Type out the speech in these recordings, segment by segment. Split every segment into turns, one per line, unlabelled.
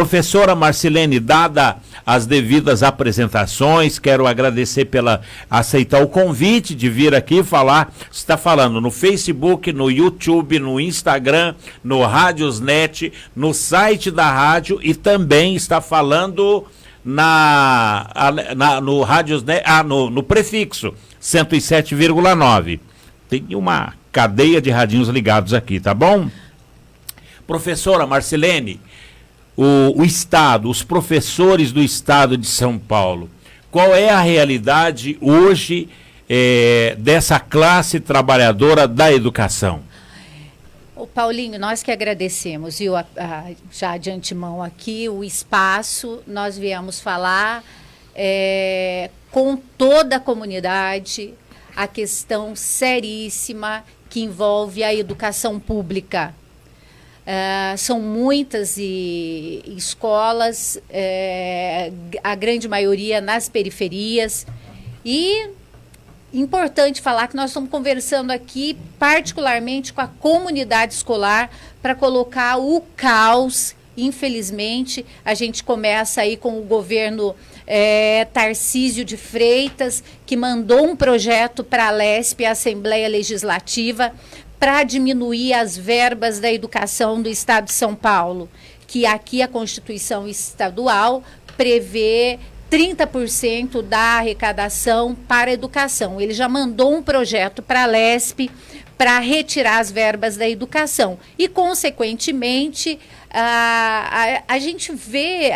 Professora Marcilene, dada as devidas apresentações, quero agradecer pela aceitar o convite de vir aqui falar. Você está falando no Facebook, no YouTube, no Instagram, no Radiosnet, no site da rádio e também está falando no Radiosnet, no prefixo 107,9. Tem uma cadeia de radinhos ligados aqui, tá bom? Professora Marcilene, o Estado, os professores do Estado de São Paulo, qual é a realidade hoje dessa classe trabalhadora da educação?
Paulinho, nós que agradecemos, viu, já de antemão aqui, o espaço, nós viemos falar com toda a comunidade, a questão seríssima que envolve a educação pública. São muitas escolas, a grande maioria nas periferias, e importante falar que nós estamos conversando aqui particularmente com a comunidade escolar para colocar o caos. Infelizmente, a gente começa aí com o governo Tarcísio de Freitas, que mandou um projeto para a LESP, a Assembleia Legislativa, para diminuir as verbas da educação do Estado de São Paulo, que aqui a Constituição Estadual prevê 30% da arrecadação para a educação. Ele já mandou um projeto para a LESP para retirar as verbas da educação. E, consequentemente, a gente vê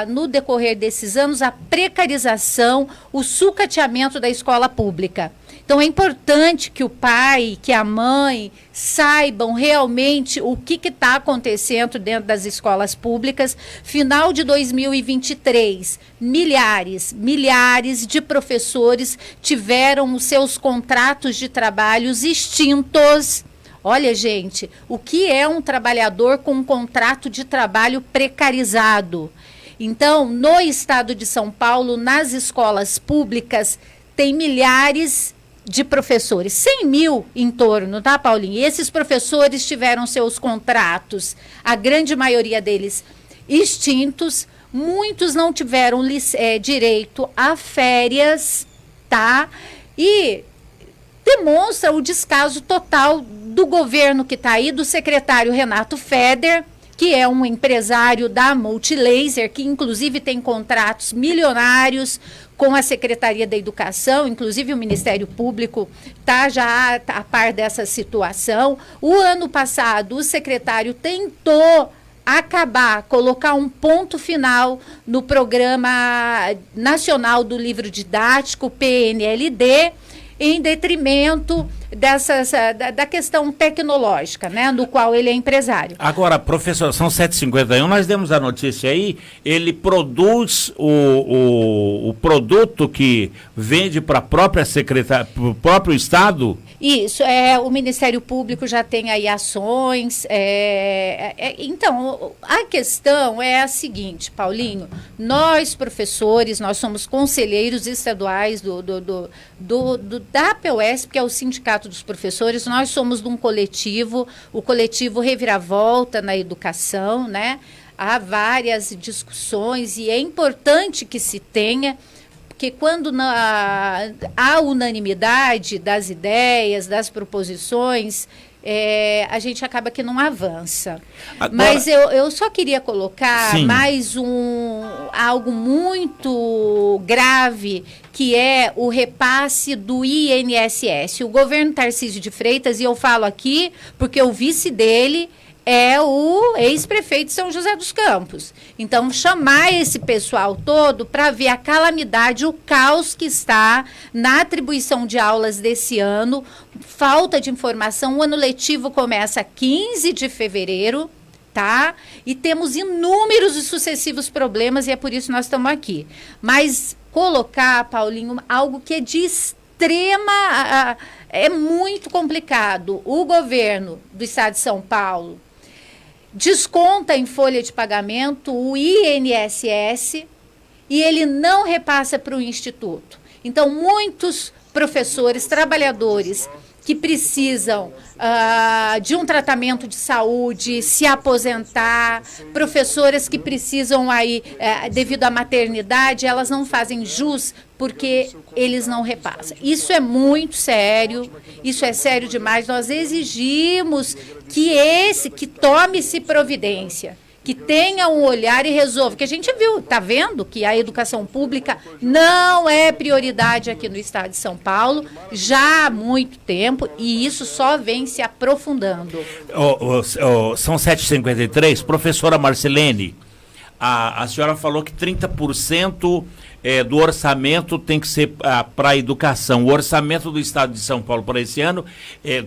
no decorrer desses anos a precarização, o sucateamento da escola pública. Então, é importante que o pai, que a mãe saibam realmente o que está acontecendo dentro das escolas públicas. Final de 2023, milhares de professores tiveram os seus contratos de trabalhos extintos. Olha, gente, o que é um trabalhador com um contrato de trabalho precarizado? Então, no estado de São Paulo, nas escolas públicas, tem milhares de professores, 100 mil em torno, tá, Paulinho? E esses professores tiveram seus contratos, a grande maioria deles extintos, muitos não tiveram direito a férias, tá? E demonstra o descaso total do governo que está aí, do secretário Renato Feder, que é um empresário da Multilaser, que inclusive tem contratos milionários com a Secretaria da Educação, inclusive o Ministério Público está já a par dessa situação. O ano passado, o secretário tentou colocar um ponto final no Programa Nacional do Livro Didático, PNLD, em detrimento da questão tecnológica, né, no qual ele é empresário.
Agora, professor, são 7h51, nós demos a notícia aí, ele produz o produto que vende para a própria secretaria, para o próprio Estado?
Isso, o Ministério Público já tem aí ações. Então, a questão é a seguinte, Paulinho, nós professores, nós somos conselheiros estaduais da APUESP, que é o Sindicato dos Professores, nós somos de um coletivo, o coletivo Reviravolta na Educação, né? Há várias discussões e é importante que se tenha, porque quando há unanimidade das ideias, das proposições, a gente acaba que não avança. Agora, mas eu só queria colocar algo muito grave, que é o repasse do INSS. O governo Tarcísio de Freitas, e eu falo aqui porque o vice dele é o ex-prefeito de São José dos Campos. Então, chamar esse pessoal todo para ver a calamidade, o caos que está na atribuição de aulas desse ano, falta de informação. O ano letivo começa 15 de fevereiro, tá? E temos inúmeros e sucessivos problemas, e é por isso que nós estamos aqui. Mas colocar, Paulinho, algo que é de extrema... é muito complicado. O governo do Estado de São Paulo desconta em folha de pagamento o INSS e ele não repassa para o Instituto. Então, muitos professores, trabalhadores que precisam de um tratamento de saúde, se aposentar, professoras que precisam aí, devido à maternidade, elas não fazem jus porque eles não repassam. Isso é muito sério, isso é sério demais. Nós exigimos que tome-se providência, que tenha um olhar e resolva. Que a gente viu, está vendo que a educação pública não é prioridade aqui no estado de São Paulo já há muito tempo e isso só vem se aprofundando.
São 7h53. Professora Marcelene, a senhora falou que 30% do orçamento tem que ser para a educação. O orçamento do estado de São Paulo para esse ano,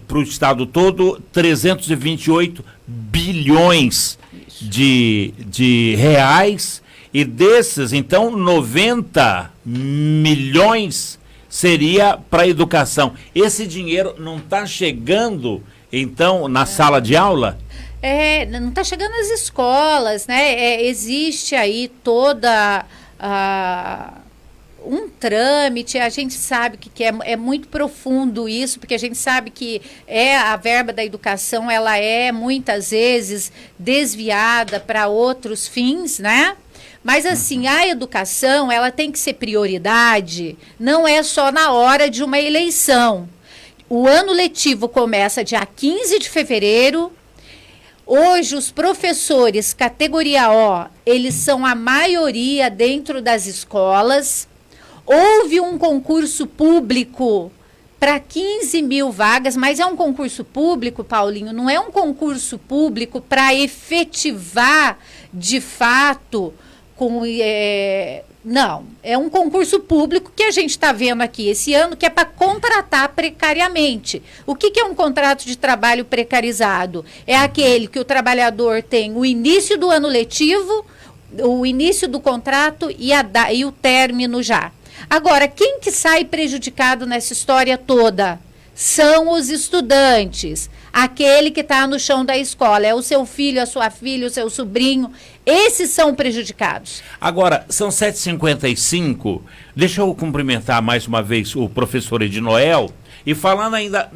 para o estado todo, 328 bilhões de reais, e desses, então, 90 milhões seria para a educação. Esse dinheiro não está chegando, então, na sala de aula?
Não está chegando às escolas, né? Existe aí toda um trâmite, a gente sabe que é muito profundo isso, porque a gente sabe que a verba da educação, ela é muitas vezes desviada para outros fins, né? Mas assim, a educação, ela tem que ser prioridade, não é só na hora de uma eleição. O ano letivo começa dia 15 de fevereiro, hoje os professores categoria O, eles são a maioria dentro das escolas. Houve um concurso público para 15 mil vagas, mas é um concurso público, Paulinho, não é um concurso público para efetivar de fato não, é um concurso público que a gente está vendo aqui esse ano, que é para contratar precariamente. O que é um contrato de trabalho precarizado? É aquele que o trabalhador tem o início do ano letivo, o início do contrato e o término já. Agora, quem que sai prejudicado nessa história toda? São os estudantes. Aquele que está no chão da escola. É o seu filho, a sua filha, o seu sobrinho. Esses são prejudicados.
Agora, são 7h55. Deixa eu cumprimentar mais uma vez o professor Ednoel. E falando ainda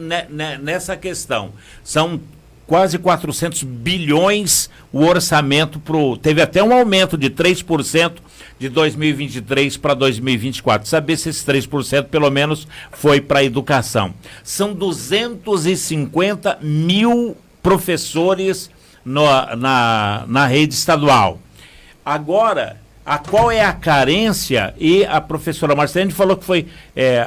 nessa questão, são quase 400 bilhões o orçamento teve até um aumento de 3% de 2023 para 2024. Saber se esses 3% pelo menos foi para a educação. São 250 mil professores na rede estadual. Agora, qual é a carência? E a professora Marcelene falou que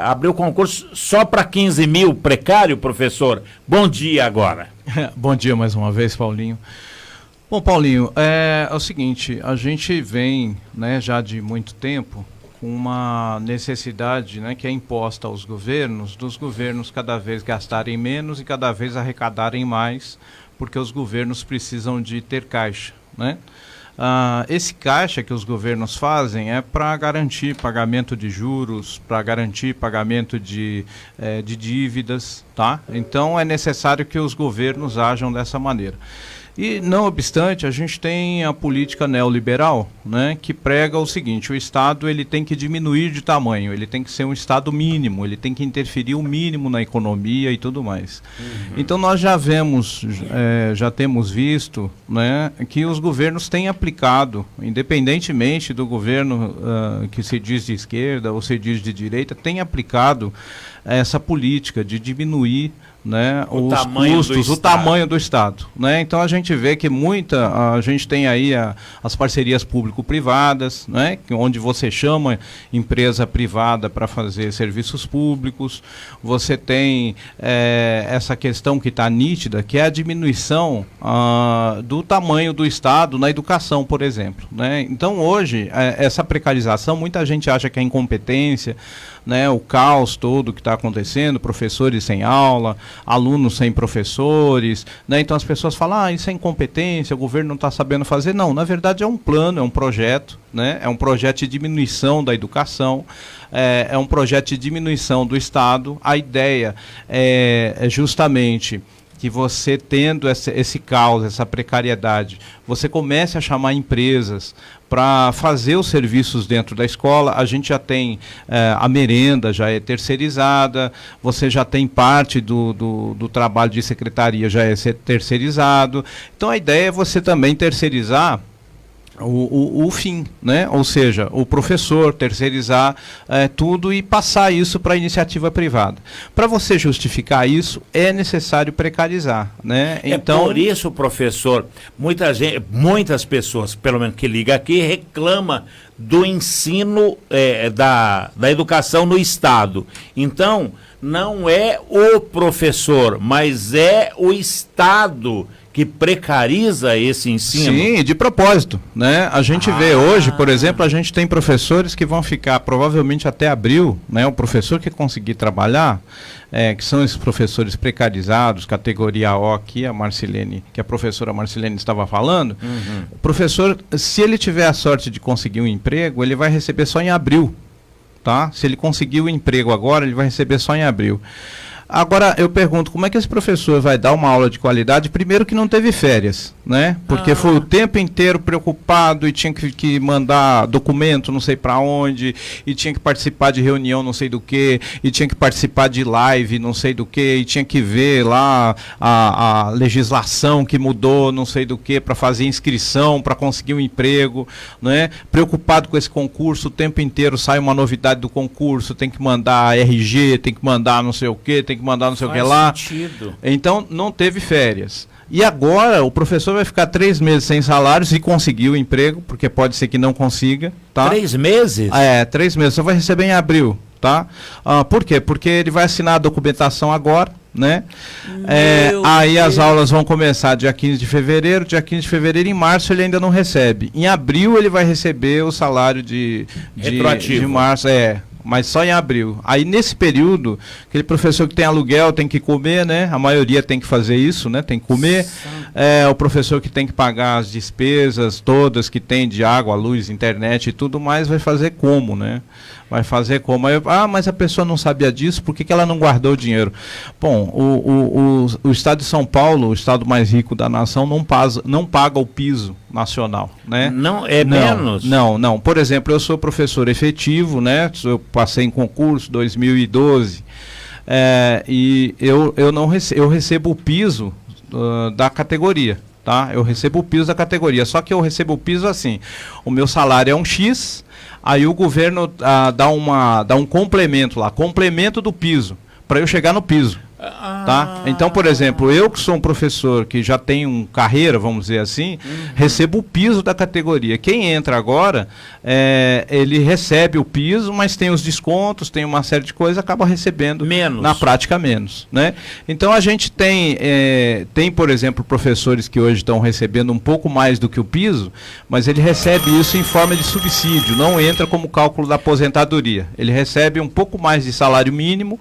abriu concurso só para 15 mil precário, professor. Bom dia agora.
Bom dia mais uma vez, Paulinho. Bom, Paulinho, é o seguinte, a gente vem, né, já de muito tempo com uma necessidade, né, que é imposta aos governos, dos governos cada vez gastarem menos e cada vez arrecadarem mais, porque os governos precisam de ter caixa, né? Esse caixa que os governos fazem é para garantir pagamento de juros, para garantir pagamento de dívidas, tá? Então é necessário que os governos ajam dessa maneira. E, não obstante, a gente tem a política neoliberal, né, que prega o seguinte: o Estado ele tem que diminuir de tamanho, ele tem que ser um Estado mínimo, ele tem que interferir o mínimo na economia e tudo mais. Então nós já temos visto, né, que os governos têm aplicado, independentemente do governo que se diz de esquerda ou se diz de direita, tem aplicado essa política de diminuir, né, os custos, o tamanho do Estado, né? Então a gente vê que a gente tem aí as parcerias público-privadas, né, onde você chama empresa privada para fazer serviços públicos. Você tem essa questão que está nítida, que é a diminuição do tamanho do Estado na educação, por exemplo, né? Então hoje essa precarização, muita gente acha que é incompetência, né, o caos todo que está acontecendo, professores sem aula, alunos sem professores, né? Então as pessoas falam, isso é incompetência, o governo não está sabendo fazer. Não, na verdade é um plano, é um projeto, né? É um projeto de diminuição da educação, é um projeto de diminuição do Estado. A ideia é justamente que você tendo esse caos, essa precariedade, você comece a chamar empresas para fazer os serviços dentro da escola. A gente já tem a merenda, já é terceirizada, você já tem parte do trabalho de secretaria, já é terceirizado. Então a ideia é você também terceirizar o fim, né? Ou seja, o professor terceirizar tudo e passar isso para a iniciativa privada. Para você justificar isso, é necessário precarizar, né?
Então, por isso, professor, muitas pessoas, pelo menos que ligam aqui, reclamam do ensino da educação no Estado. Então, não é o professor, mas é o Estado que precariza esse ensino?
Sim, de propósito, né? A gente vê hoje, por exemplo, a gente tem professores que vão ficar provavelmente até abril, né? O professor que conseguir trabalhar, que são esses professores precarizados, categoria O, que a professora Marcilene estava falando, o professor, se ele tiver a sorte de conseguir um emprego, ele vai receber só em abril, tá? Se ele conseguir o emprego agora, ele vai receber só em abril. Agora, eu pergunto, como é que esse professor vai dar uma aula de qualidade? Primeiro que não teve férias, né? Porque foi o tempo inteiro preocupado e tinha que mandar documento não sei para onde, e tinha que participar de reunião não sei do que, e tinha que participar de live não sei do que, e tinha que ver lá a legislação que mudou não sei do que para fazer inscrição, para conseguir um emprego, né? Preocupado com esse concurso, o tempo inteiro sai uma novidade do concurso, tem que mandar RG, tem que mandar não sei o que, tem que mandar não sei o que lá.
Sentido.
Então não teve férias. E agora o professor vai ficar 3 meses sem salário se conseguir o emprego, porque pode ser que não consiga. Tá?
3 meses?
3 meses. Só vai receber em abril. Tá? Por quê? Porque ele vai assinar a documentação agora, né? Aí as aulas vão começar dia 15 de fevereiro, em março ele ainda não recebe. Em abril ele vai receber o salário de março, mas só em abril. Aí nesse período, aquele professor que tem aluguel tem que comer, né? A maioria tem que fazer isso, né? Tem que comer. O professor que tem que pagar as despesas todas que tem de água, luz, internet e tudo mais, vai fazer como, né? Vai fazer como? Aí, mas a pessoa não sabia disso, por que ela não guardou o dinheiro? Bom, o Estado de São Paulo, o estado mais rico da nação, não paga o piso nacional, né?
Não, menos?
Não. Por exemplo, eu sou professor efetivo, né? Eu passei em concurso 2012, e eu recebo o piso da categoria. Tá? Eu recebo o piso da categoria, só que eu recebo o piso assim, o meu salário é um X, aí o governo dá um complemento lá, complemento do piso, para eu chegar no piso. Tá? Então, por exemplo, eu que sou um professor que já tenho carreira, vamos dizer assim, recebo o piso da categoria. Quem entra agora, ele recebe o piso, mas tem os descontos, tem uma série de coisas, acaba recebendo
menos.
Na prática menos, né? Então a gente tem, por exemplo, professores que hoje estão recebendo um pouco mais do que o piso, mas ele recebe isso em forma de subsídio, não entra como cálculo da aposentadoria. Ele recebe um pouco mais de salário mínimo,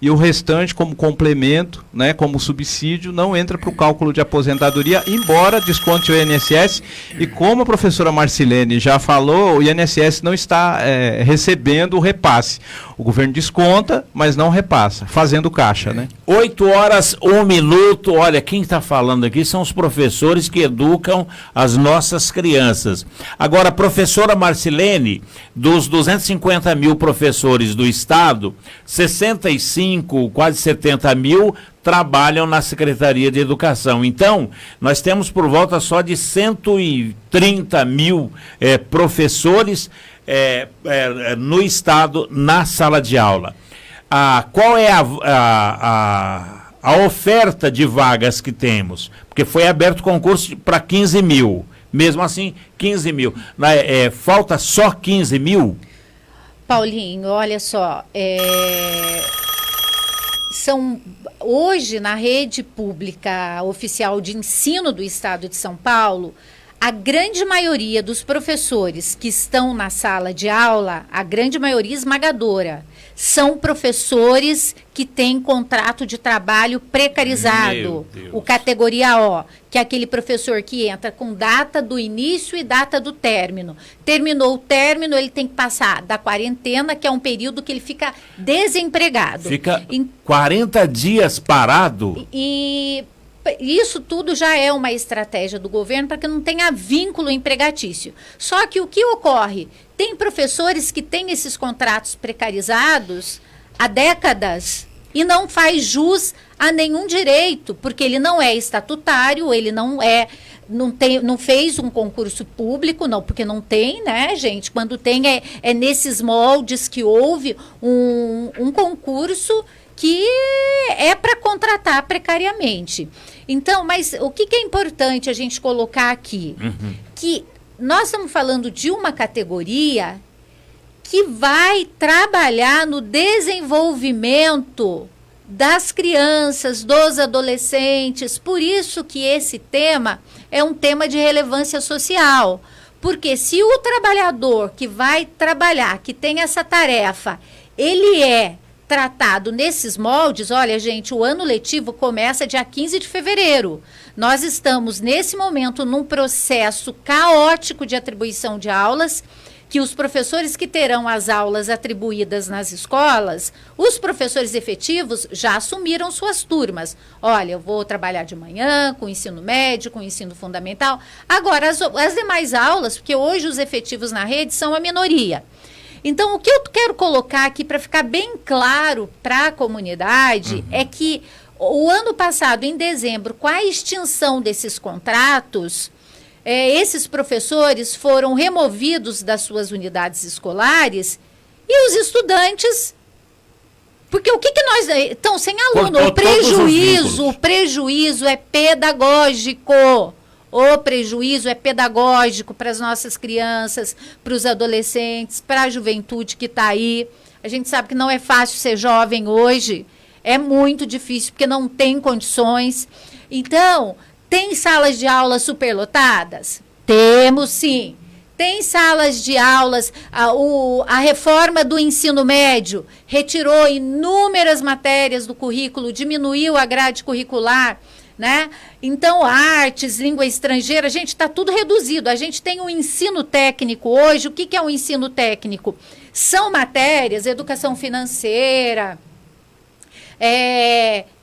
e o restante como complemento, né, como subsídio, não entra para o cálculo de aposentadoria, embora desconte o INSS, e como a professora Marcilene já falou, o INSS não está recebendo o repasse. O governo desconta, mas não repassa, fazendo caixa, né?
8h01. Olha, quem está falando aqui são os professores que educam as nossas crianças. Agora, professora Marcilene, dos 250 mil professores do Estado, 65, quase 70 mil trabalham na Secretaria de Educação. Então, nós temos por volta só de 130 mil professores no Estado, na sala de aula. Qual é a oferta de vagas que temos? Porque foi aberto concurso para 15 mil. Mesmo assim, 15 mil. Falta só 15 mil?
Paulinho, olha só, hoje na rede pública oficial de ensino do Estado de São Paulo, a grande maioria dos professores que estão na sala de aula, a grande maioria esmagadora, são professores que têm contrato de trabalho precarizado, o categoria O, que é aquele professor que entra com data do início e data do término. Terminou o término, ele tem que passar da quarentena, que é um período que ele fica desempregado.
Fica 40 dias parado?
E isso tudo já é uma estratégia do governo para que não tenha vínculo empregatício. Só que o que ocorre? Tem professores que têm esses contratos precarizados há décadas e não faz jus a nenhum direito, porque ele não é estatutário, ele não fez um concurso público, não, porque não tem, né, gente? Quando tem, é nesses moldes que houve um concurso que é para contratar precariamente. Então, mas o que é importante a gente colocar aqui? Que nós estamos falando de uma categoria que vai trabalhar no desenvolvimento das crianças, dos adolescentes. Por isso que esse tema é um tema de relevância social. Porque se o trabalhador que vai trabalhar, que tem essa tarefa, ele é tratado nesses moldes, olha, gente, o ano letivo começa dia 15 de fevereiro. Nós estamos, nesse momento, num processo caótico de atribuição de aulas, que os professores que terão as aulas atribuídas nas escolas, os professores efetivos já assumiram suas turmas. Olha, eu vou trabalhar de manhã com o ensino médio, com o ensino fundamental. Agora, as demais aulas, porque hoje os efetivos na rede são a minoria. Então, o que eu quero colocar aqui para ficar bem claro para a comunidade é que o ano passado, em dezembro, com a extinção desses contratos, esses professores foram removidos das suas unidades escolares e os estudantes... Porque o que nós... Estão sem aluno. O prejuízo é pedagógico. O prejuízo é pedagógico para as nossas crianças, para os adolescentes, para a juventude que está aí. A gente sabe que não é fácil ser jovem hoje. É muito difícil, porque não tem condições. Então, tem salas de aula superlotadas? Temos, sim. Tem salas de aulas, a reforma do ensino médio retirou inúmeras matérias do currículo, diminuiu a grade curricular, né? Então, artes, língua estrangeira, gente, está tudo reduzido. A gente tem um ensino técnico hoje. O que é um ensino técnico? São matérias, educação financeira,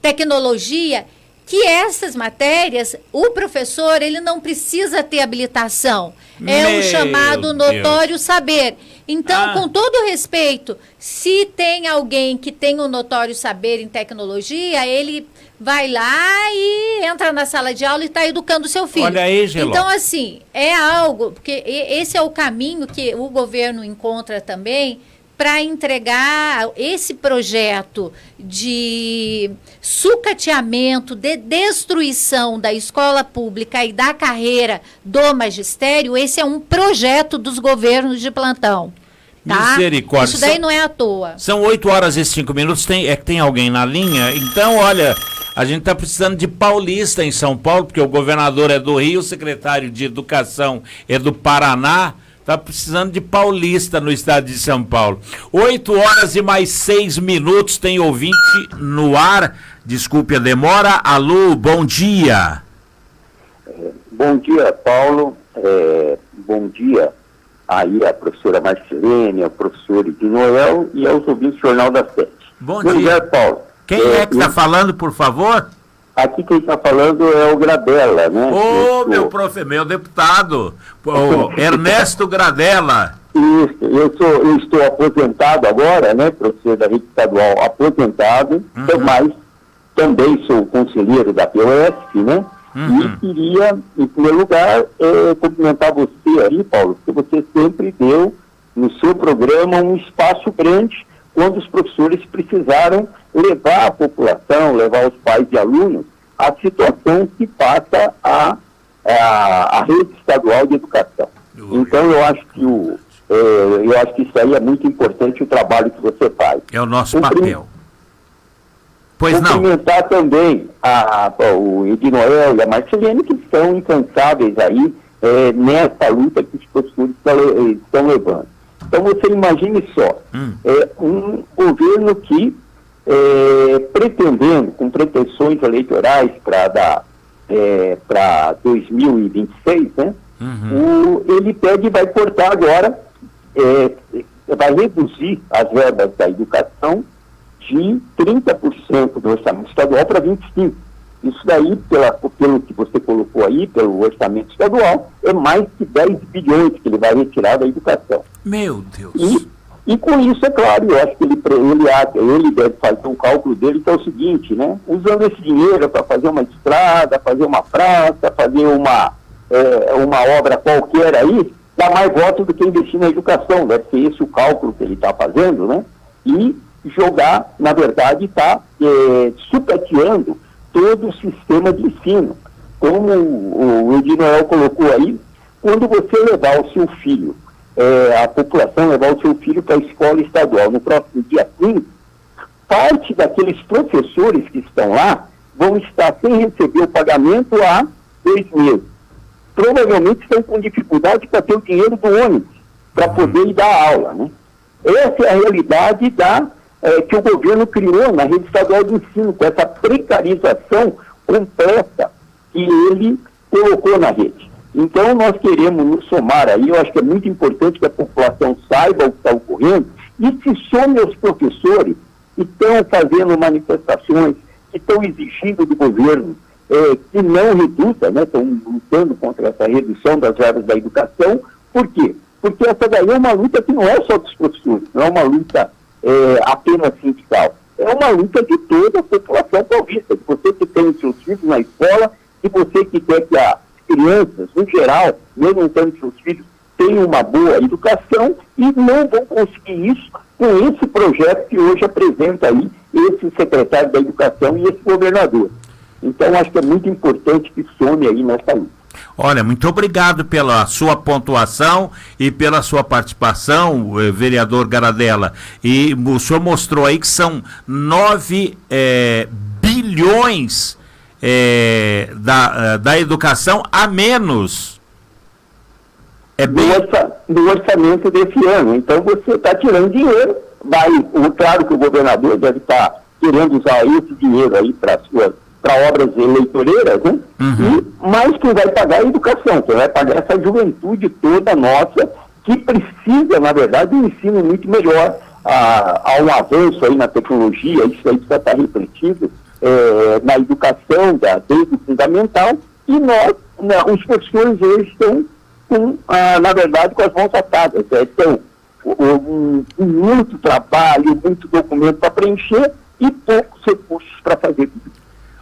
tecnologia, que essas matérias, o professor, ele não precisa ter habilitação. É o chamado notório saber. Então, com todo respeito, se tem alguém que tem um notório saber em tecnologia, ele vai lá e entra na sala de aula e está educando o seu filho.
Olha aí, Geló.
Então, assim, é algo, porque esse é o caminho que o governo encontra também para entregar esse projeto de sucateamento, de destruição da escola pública e da carreira do magistério. Esse é um projeto dos governos de plantão. Tá?
Misericórdia.
Isso daí não é à toa.
São 8h05. Tem alguém na linha? Então, olha, a gente está precisando de paulista em São Paulo, porque o governador é do Rio, o secretário de Educação é do Paraná. Está precisando de paulista no estado de São Paulo. 8h06. Tem ouvinte no ar. Desculpe a demora. Alô, bom dia.
Bom dia, Paulo. Bom dia aí a professora Marcilene, ao professor de Noel e aos ouvintes do Jornal da Sete.
Bom dia,
Paulo.
Quem é que está falando, por favor?
Aqui quem está falando é o Gradella, né?
Meu deputado, o Ernesto Gradella.
Isso, eu estou aposentado agora, né? Professor da rede estadual aposentado, mas também sou conselheiro da POSF, né? E queria, em primeiro lugar, cumprimentar você aí, Paulo, porque você sempre deu no seu programa um espaço grande quando os professores precisaram levar a população, levar os pais e alunos à situação que passa a rede estadual de educação. Então, eu acho que isso aí é muito importante, o trabalho que você faz.
É o nosso papel. Pois não.
Cumprimentar também o Ednoel e a Marcilene, que estão incansáveis aí nessa luta que os professores estão levando. Então, você imagine só, um governo que, pretendendo, com pretensões eleitorais para 2026, né, ele pede e vai cortar agora, vai reduzir as verbas da educação de 30% do orçamento estadual para 25%. Isso daí, pelo que você colocou aí, pelo orçamento estadual, é mais de 10 bilhões que ele vai retirar da educação.
Meu Deus!
E com isso, é claro, eu acho que ele deve fazer um cálculo dele, que é o seguinte, né? Usando esse dinheiro para fazer uma estrada, fazer uma praça, fazer uma obra qualquer aí, dá mais votos do que investir na educação. Deve ser esse o cálculo que ele está fazendo, né? E jogar, na verdade, está sucateando todo o sistema de ensino. Como o Edinoel colocou aí, quando você levar o seu filho, a população levar o seu filho para a escola estadual no próximo dia 15, parte daqueles professores que estão lá vão estar sem receber o pagamento há 2 meses. Provavelmente estão com dificuldade para ter o dinheiro do ônibus, para poder ir dar aula, né? Essa é a realidade que o governo criou na rede estadual de ensino, com essa precarização completa que ele colocou na rede. Então, nós queremos nos somar aí, eu acho que é muito importante que a população saiba o que está ocorrendo e se some aos professores que estão fazendo manifestações, que estão exigindo do governo que não reduza, né, estão lutando contra essa redução das verbas da educação. Por quê? Porque essa daí é uma luta que não é só dos professores, não é uma luta apenas sindical, é uma luta de toda a população paulista, de você que tem os seus filhos na escola, de você que quer que as crianças, no geral, mesmo não tendo seus filhos, tenham uma boa educação e não vão conseguir isso com esse projeto que hoje apresenta aí esse secretário da Educação e esse governador. Então, acho que é muito importante que some aí nessa luta.
Olha, muito obrigado pela sua pontuação e pela sua participação, vereador Garadella. E o senhor mostrou aí que são 9 bilhões da educação a menos.
Do orçamento desse ano. Então, você está tirando dinheiro, claro que o governador deve estar querendo usar esse dinheiro aí para obras eleitoreiras, né? Mas quem vai pagar é a educação, quem vai pagar essa juventude toda nossa, que precisa, na verdade, de um ensino muito melhor. Há um avanço aí na tecnologia, isso aí precisa estar refletido na educação, desde o fundamental, e os professores hoje estão, na verdade, com as mãos atadas. Então, muito trabalho, muito documento para preencher e poucos recursos para fazer tudo.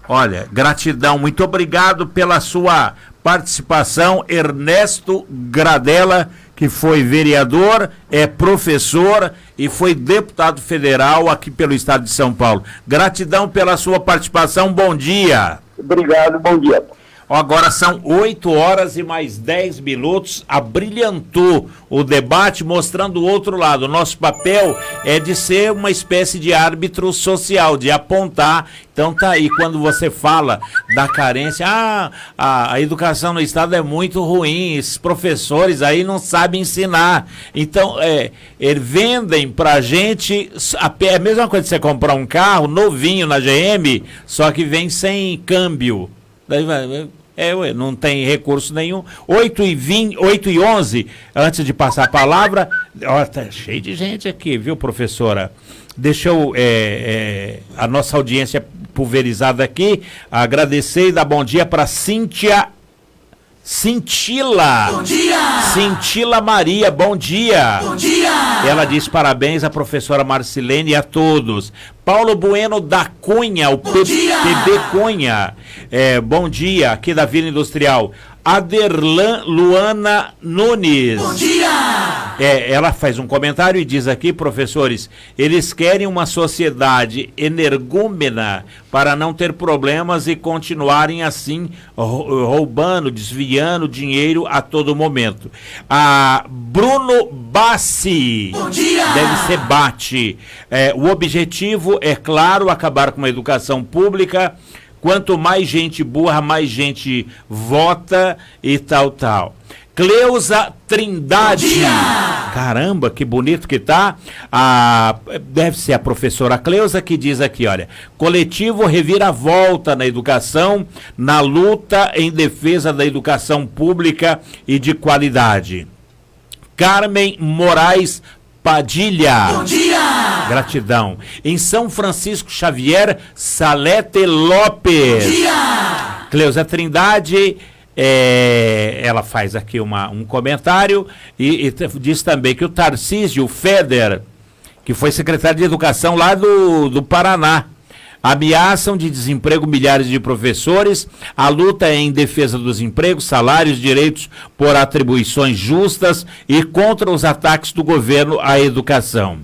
Olha, gratidão, muito obrigado pela sua participação, Ernesto Garadella, que foi vereador, é professor e foi deputado federal aqui pelo estado de São Paulo. Gratidão pela sua participação, bom dia.
Obrigado, bom dia.
Agora são 8h mais 10, abrilhantou o debate mostrando o outro lado. O nosso papel é de ser uma espécie de árbitro social, de apontar. Então tá aí, quando você fala da carência, a educação no estado é muito ruim, esses professores aí não sabem ensinar. Então, eles vendem pra gente, é a mesma coisa que você comprar um carro novinho na GM, só que vem sem câmbio. Daí vai... não tem recurso nenhum. 8h11, antes de passar a palavra, tá cheio de gente aqui, viu, professora? Deixa eu, a nossa audiência pulverizada aqui, agradecer e dar bom dia para Cintila. Bom dia! Cintila Maria, bom dia! Bom dia! Ela diz parabéns à professora Marcilene e a todos. Paulo Bueno da Cunha, o PB Cunha. Bom dia, aqui da Vila Industrial. Aderlan Luana Nunes. Bom dia! Ela faz um comentário e diz aqui, professores, eles querem uma sociedade energúmena para não ter problemas e continuarem assim roubando, desviando dinheiro a todo momento. A Bruno Bassi. Bom dia! Deve ser Bate. O objetivo é, claro, acabar com a educação pública. Quanto mais gente burra, mais gente vota e tal. Cleusa Trindade. Caramba, que bonito que tá. Deve ser a professora Cleusa que diz aqui, olha. Coletivo reviravolta na educação, na luta em defesa da educação pública e de qualidade. Carmen Moraes Padilha. Bom dia! Gratidão. Em São Francisco Xavier, Salete Lopes. Bom dia! Cleusa Trindade, ela faz aqui um comentário e diz também que o Tarcísio Feder, que foi secretário de Educação lá do Paraná, ameaçam de desemprego milhares de professores. A luta é em defesa dos empregos, salários, direitos por atribuições justas e contra os ataques do governo à educação.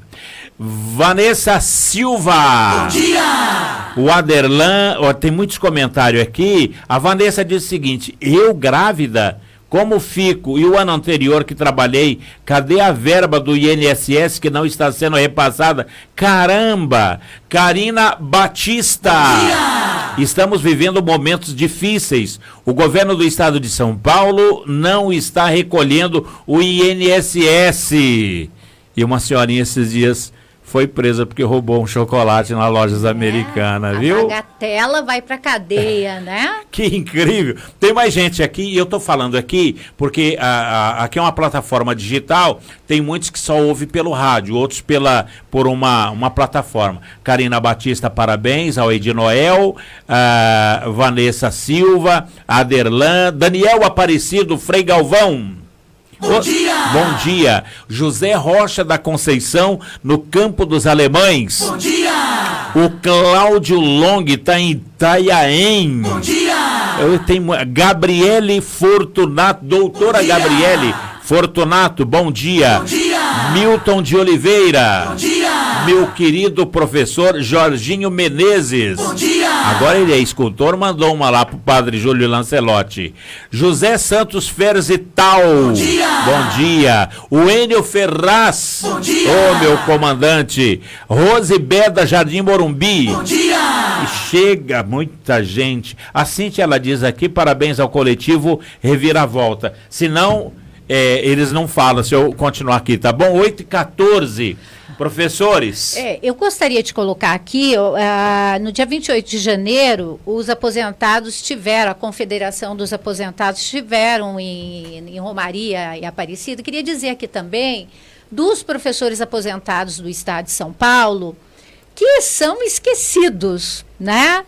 Vanessa Silva. Bom dia! O Aderlan, tem muitos comentários aqui. A Vanessa diz o seguinte: eu grávida? Como fico? E o ano anterior que trabalhei, cadê a verba do INSS que não está sendo repassada? Caramba! Karina Batista! Estamos vivendo momentos difíceis. O governo do estado de São Paulo não está recolhendo o INSS. E uma senhorinha esses dias foi presa porque roubou um chocolate na Lojas Americanas, viu? A
bagatela vai pra cadeia, né? Que
incrível! Tem mais gente aqui, e eu tô falando aqui porque aqui é uma plataforma digital, tem muitos que só ouvem pelo rádio, outros por uma plataforma. Karina Batista, parabéns, ao Edi Noel, Vanessa Silva, Aderlan, Daniel Aparecido, Frei Galvão. Bom dia! Bom dia! José Rocha da Conceição, no Campo dos Alemães. Bom dia! O Cláudio Long está em Itanhaém. Bom dia! Eu tenho Gabriele Fortunato, doutora Gabriele Fortunato, bom dia! Bom dia! Milton de Oliveira. Bom dia! Meu querido professor Jorginho Menezes. Bom dia! Agora ele é escultor, mandou uma lá pro padre Júlio Lancelotti. José Santos Ferzital. Bom dia! Bom dia! O Enio Ferraz. Bom dia! Ô, meu comandante. Rose Beda, Jardim Morumbi. Bom dia! E chega muita gente. A Cíntia, ela diz aqui, parabéns ao coletivo Reviravolta. Senão, eles não falam, se eu continuar aqui, tá bom? 8h14. Professores.
Eu gostaria de colocar aqui, no dia 28 de janeiro, os aposentados tiveram, a Confederação dos Aposentados tiveram em Romaria e Aparecida. Queria dizer aqui também dos professores aposentados do estado de São Paulo, que são esquecidos, né?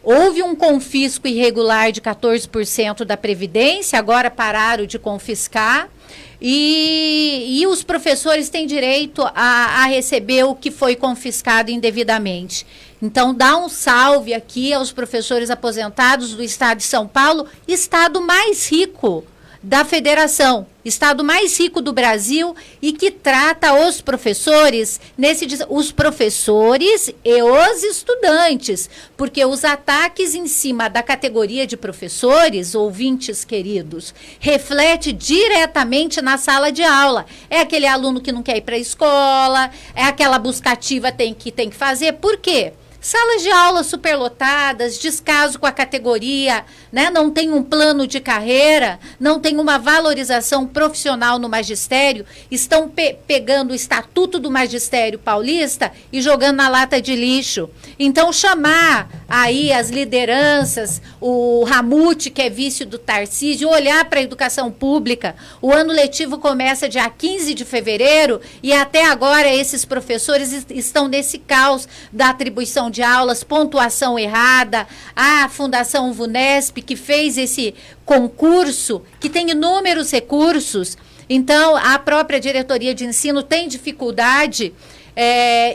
Houve um confisco irregular de 14% da Previdência, agora pararam de confiscar. E os professores têm direito a receber o que foi confiscado indevidamente. Então, dá um salve aqui aos professores aposentados do estado de São Paulo, estado mais rico da federação, estado mais rico do Brasil e que trata os professores, os professores e os estudantes, porque os ataques em cima da categoria de professores, ouvintes queridos, reflete diretamente na sala de aula. É aquele aluno que não quer ir para a escola, é aquela buscativa que tem que fazer. Por quê? Salas de aula superlotadas, descaso com a categoria, né? Não tem um plano de carreira, não tem uma valorização profissional no magistério, estão pegando o Estatuto do Magistério Paulista e jogando na lata de lixo. Então, chamar aí as lideranças, o Ramute, que é vice do Tarcísio, olhar para a educação pública. O ano letivo começa dia 15 de fevereiro e até agora esses professores estão nesse caos da atribuição de aulas, pontuação errada, a Fundação VUNESP, que fez esse concurso, que tem inúmeros recursos. Então, a própria diretoria de ensino tem dificuldade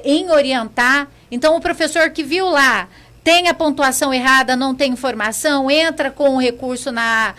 em orientar. Então, o professor que viu lá, tem a pontuação errada, não tem informação, entra com o recurso na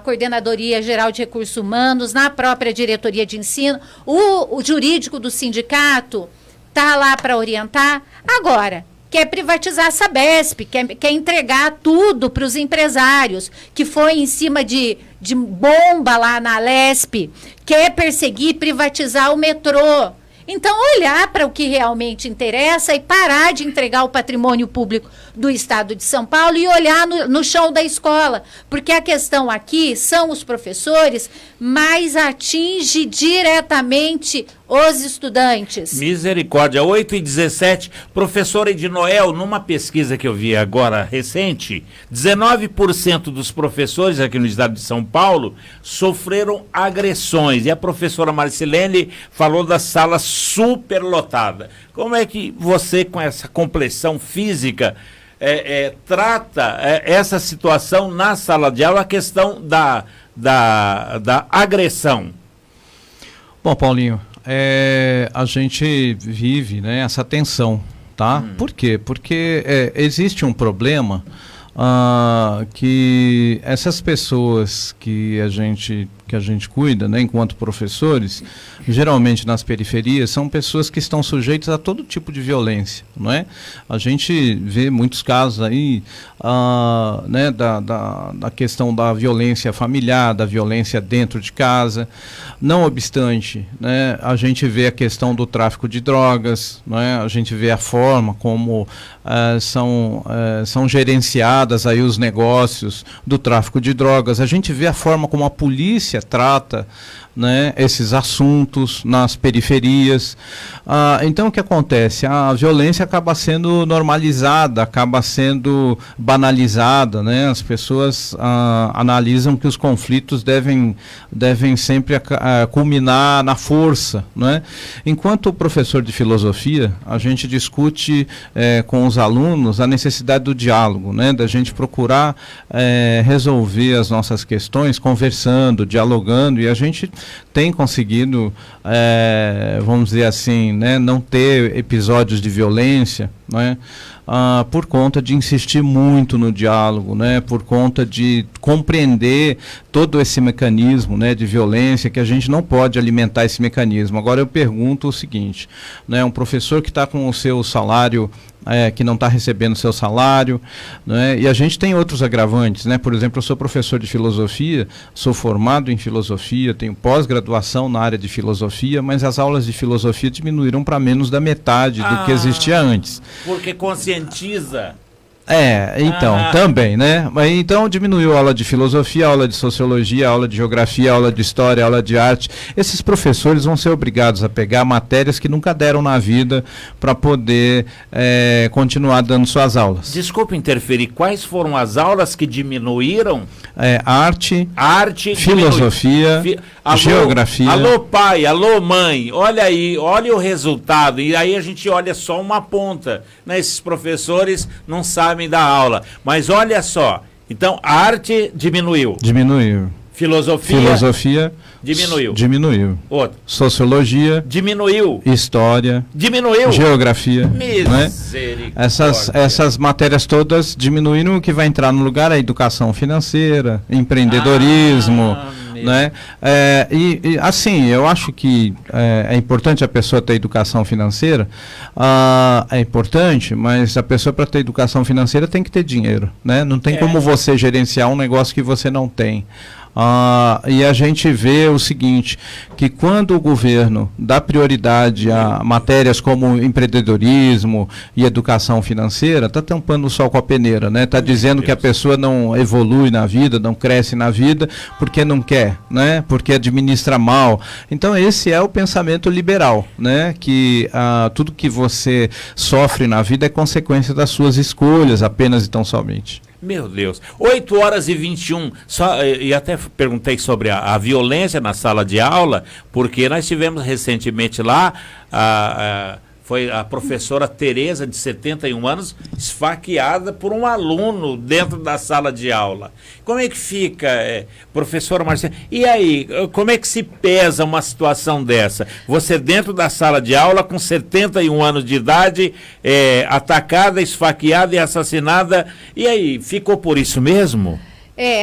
Coordenadoria Geral de Recursos Humanos, na própria diretoria de ensino, o jurídico do sindicato está lá para orientar. Agora, quer privatizar a Sabesp, quer entregar tudo para os empresários, que foi em cima de bomba lá na Alesp, quer perseguir, privatizar o metrô. Então, olhar para o que realmente interessa e parar de entregar o patrimônio público do estado de São Paulo e olhar no chão da escola. Porque a questão aqui são os professores, mas atinge diretamente os estudantes.
Misericórdia, 8h17. Professora Ednoel, numa pesquisa que eu vi agora recente, 19% dos professores aqui no estado de São Paulo sofreram agressões. E a professora Marcilene falou da sala superlotada. Como é que você, com essa complexão física, trata essa situação na sala de aula, a questão da agressão?
Bom, Paulinho, a gente vive, né, essa tensão, tá? Por quê? Porque existe um problema que essas pessoas que a gente cuida, né, enquanto professores, geralmente nas periferias, são pessoas que estão sujeitas a todo tipo de violência, não é? A gente vê muitos casos aí, né, da questão da violência familiar, da violência dentro de casa. Não obstante, né, a gente vê a questão do tráfico de drogas, não é? A gente vê a forma como são gerenciadas aí os negócios do tráfico de drogas. A gente vê a forma como a polícia trata, né, esses assuntos nas periferias. Então o que acontece? A violência acaba sendo normalizada, acaba sendo banalizada, né? As pessoas analisam que os conflitos devem sempre culminar na força, né? Enquanto professor de filosofia, a gente discute com os alunos a necessidade do diálogo, né? Da gente procurar resolver as nossas questões conversando, dialogando, e a gente tem conseguido, vamos dizer assim, né, não ter episódios de violência, né, por conta de insistir muito no diálogo, né, por conta de compreender todo esse mecanismo, né, de violência, que a gente não pode alimentar esse mecanismo. Agora eu pergunto o seguinte, né, um professor que está com o seu salário, que não está recebendo seu salário, né? E a gente tem outros agravantes, né? Por exemplo, eu sou professor de filosofia, sou formado em filosofia, tenho pós-graduação na área de filosofia, mas as aulas de filosofia diminuíram para menos da metade do que existia antes.
Porque conscientiza.
Então, também, né? Então diminuiu a aula de filosofia, a aula de sociologia, a aula de geografia, a aula de história, a aula de arte. Esses professores vão ser obrigados a pegar matérias que nunca deram na vida para poder continuar dando suas aulas.
Desculpe interferir, quais foram as aulas que diminuíram?
Arte, filosofia, geografia.
Alô pai, alô mãe, olha aí, olha o resultado. E aí a gente olha só uma ponta, né? Esses professores não sabem da aula, mas olha só, então a arte diminuiu. Filosofia diminuiu. Outro.
Sociologia
diminuiu.
História
diminuiu.
Geografia.
Misericórdia.
Essas matérias todas diminuíram. O que vai entrar no lugar é a educação financeira, empreendedorismo, né? E assim, eu acho que é importante a pessoa ter educação financeira, é importante, mas a pessoa, para ter educação financeira, tem que ter dinheiro, né? Não tem como você gerenciar um negócio que você não tem. E a gente vê o seguinte, que quando o governo dá prioridade a matérias como empreendedorismo e educação financeira, está tampando o sol com a peneira, né? Está dizendo que a pessoa não evolui na vida, não cresce na vida porque não quer, né? Porque administra mal. Então esse é o pensamento liberal, né? Que tudo que você sofre na vida é consequência das suas escolhas, apenas e tão somente.
Meu Deus, 8h21, e até perguntei sobre a violência na sala de aula, porque nós tivemos recentemente lá, foi a professora Tereza, de 71 anos, esfaqueada por um aluno dentro da sala de aula. Como é que fica, professora Marcela? E aí, como é que se pesa uma situação dessa? Você dentro da sala de aula, com 71 anos de idade, atacada, esfaqueada e assassinada, e aí, ficou por isso mesmo?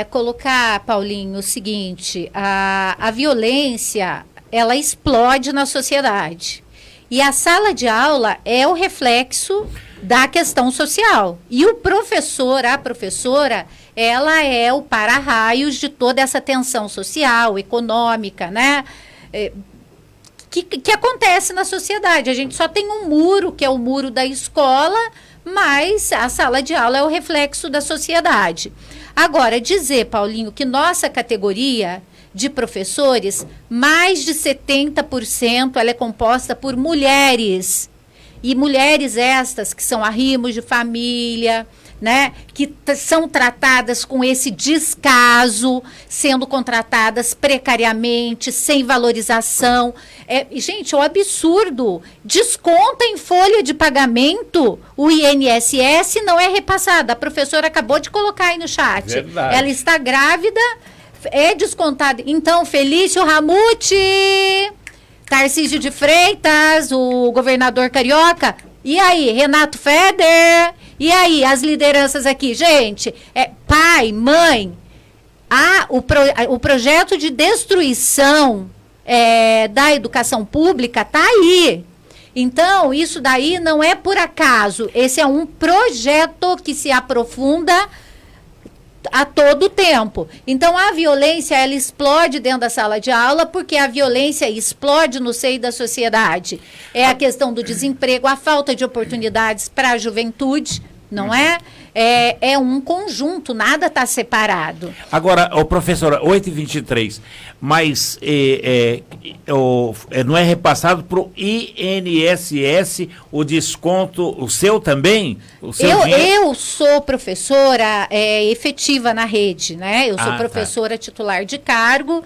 Colocar, Paulinho, o seguinte, a violência, ela explode na sociedade. E a sala de aula é o reflexo da questão social. E o professor, a professora, ela é o para-raios de toda essa tensão social, econômica, né? Que acontece na sociedade. A gente só tem um muro, que é o muro da escola, mas a sala de aula é o reflexo da sociedade. Agora, dizer, Paulinho, que nossa categoria de professores, mais de 70% ela é composta por mulheres. E mulheres estas que são arrimos de família, né, que são tratadas com esse descaso, sendo contratadas precariamente, sem valorização. Gente, é um absurdo. Desconta em folha de pagamento, o INSS não é repassado. A professora acabou de colocar aí no chat.
Verdade.
Ela está grávida, é descontada. Então, Felício Ramute, Tarcísio de Freitas, o governador carioca, e aí, Renato Feder, e aí, as lideranças aqui? Gente, pai, mãe, o projeto de destruição da educação pública está aí. Então, isso daí não é por acaso, esse é um projeto que se aprofunda a todo tempo. Então, a violência, ela explode dentro da sala de aula, porque a violência explode no seio da sociedade. É a questão do desemprego, a falta de oportunidades para a juventude, não é? É um conjunto, nada está separado.
Agora, professora, 8h23, mas não é repassado para o INSS o desconto, o seu também?
Eu sou professora efetiva na rede, né? Eu sou professora titular de cargo.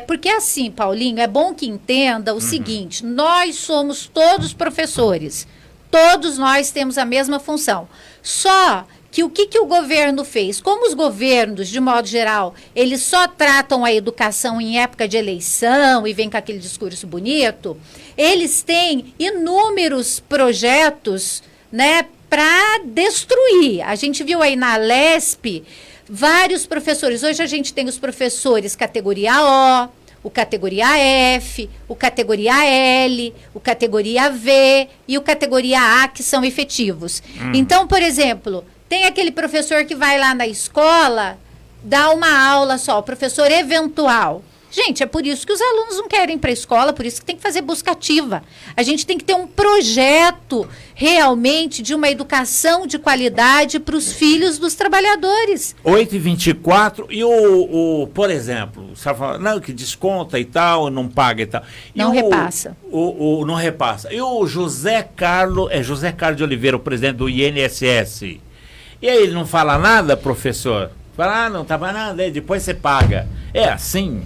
Porque assim, Paulinho, é bom que entenda o seguinte, nós somos todos professores, todos nós temos a mesma função. Só que o que o governo fez? Como os governos, de modo geral, eles só tratam a educação em época de eleição e vem com aquele discurso bonito, eles têm inúmeros projetos, né, para destruir. A gente viu aí na Lesp vários professores. Hoje a gente tem os professores categoria O, o categoria F, o categoria L, o categoria V e o categoria A, que são efetivos. Então, por exemplo, tem aquele professor que vai lá na escola, dá uma aula só, o professor eventual. Gente, é por isso que os alunos não querem ir para a escola, por isso que tem que fazer busca ativa. A gente tem que ter um projeto realmente de uma educação de qualidade para os filhos dos trabalhadores.
8h24 e por exemplo, você fala, não, que desconta e tal, não paga e tal.
Não repassa.
Não repassa. E o José Carlos de Oliveira, o presidente do INSS. E aí ele não fala nada, professor? Fala, não estava nada, depois você paga. É assim?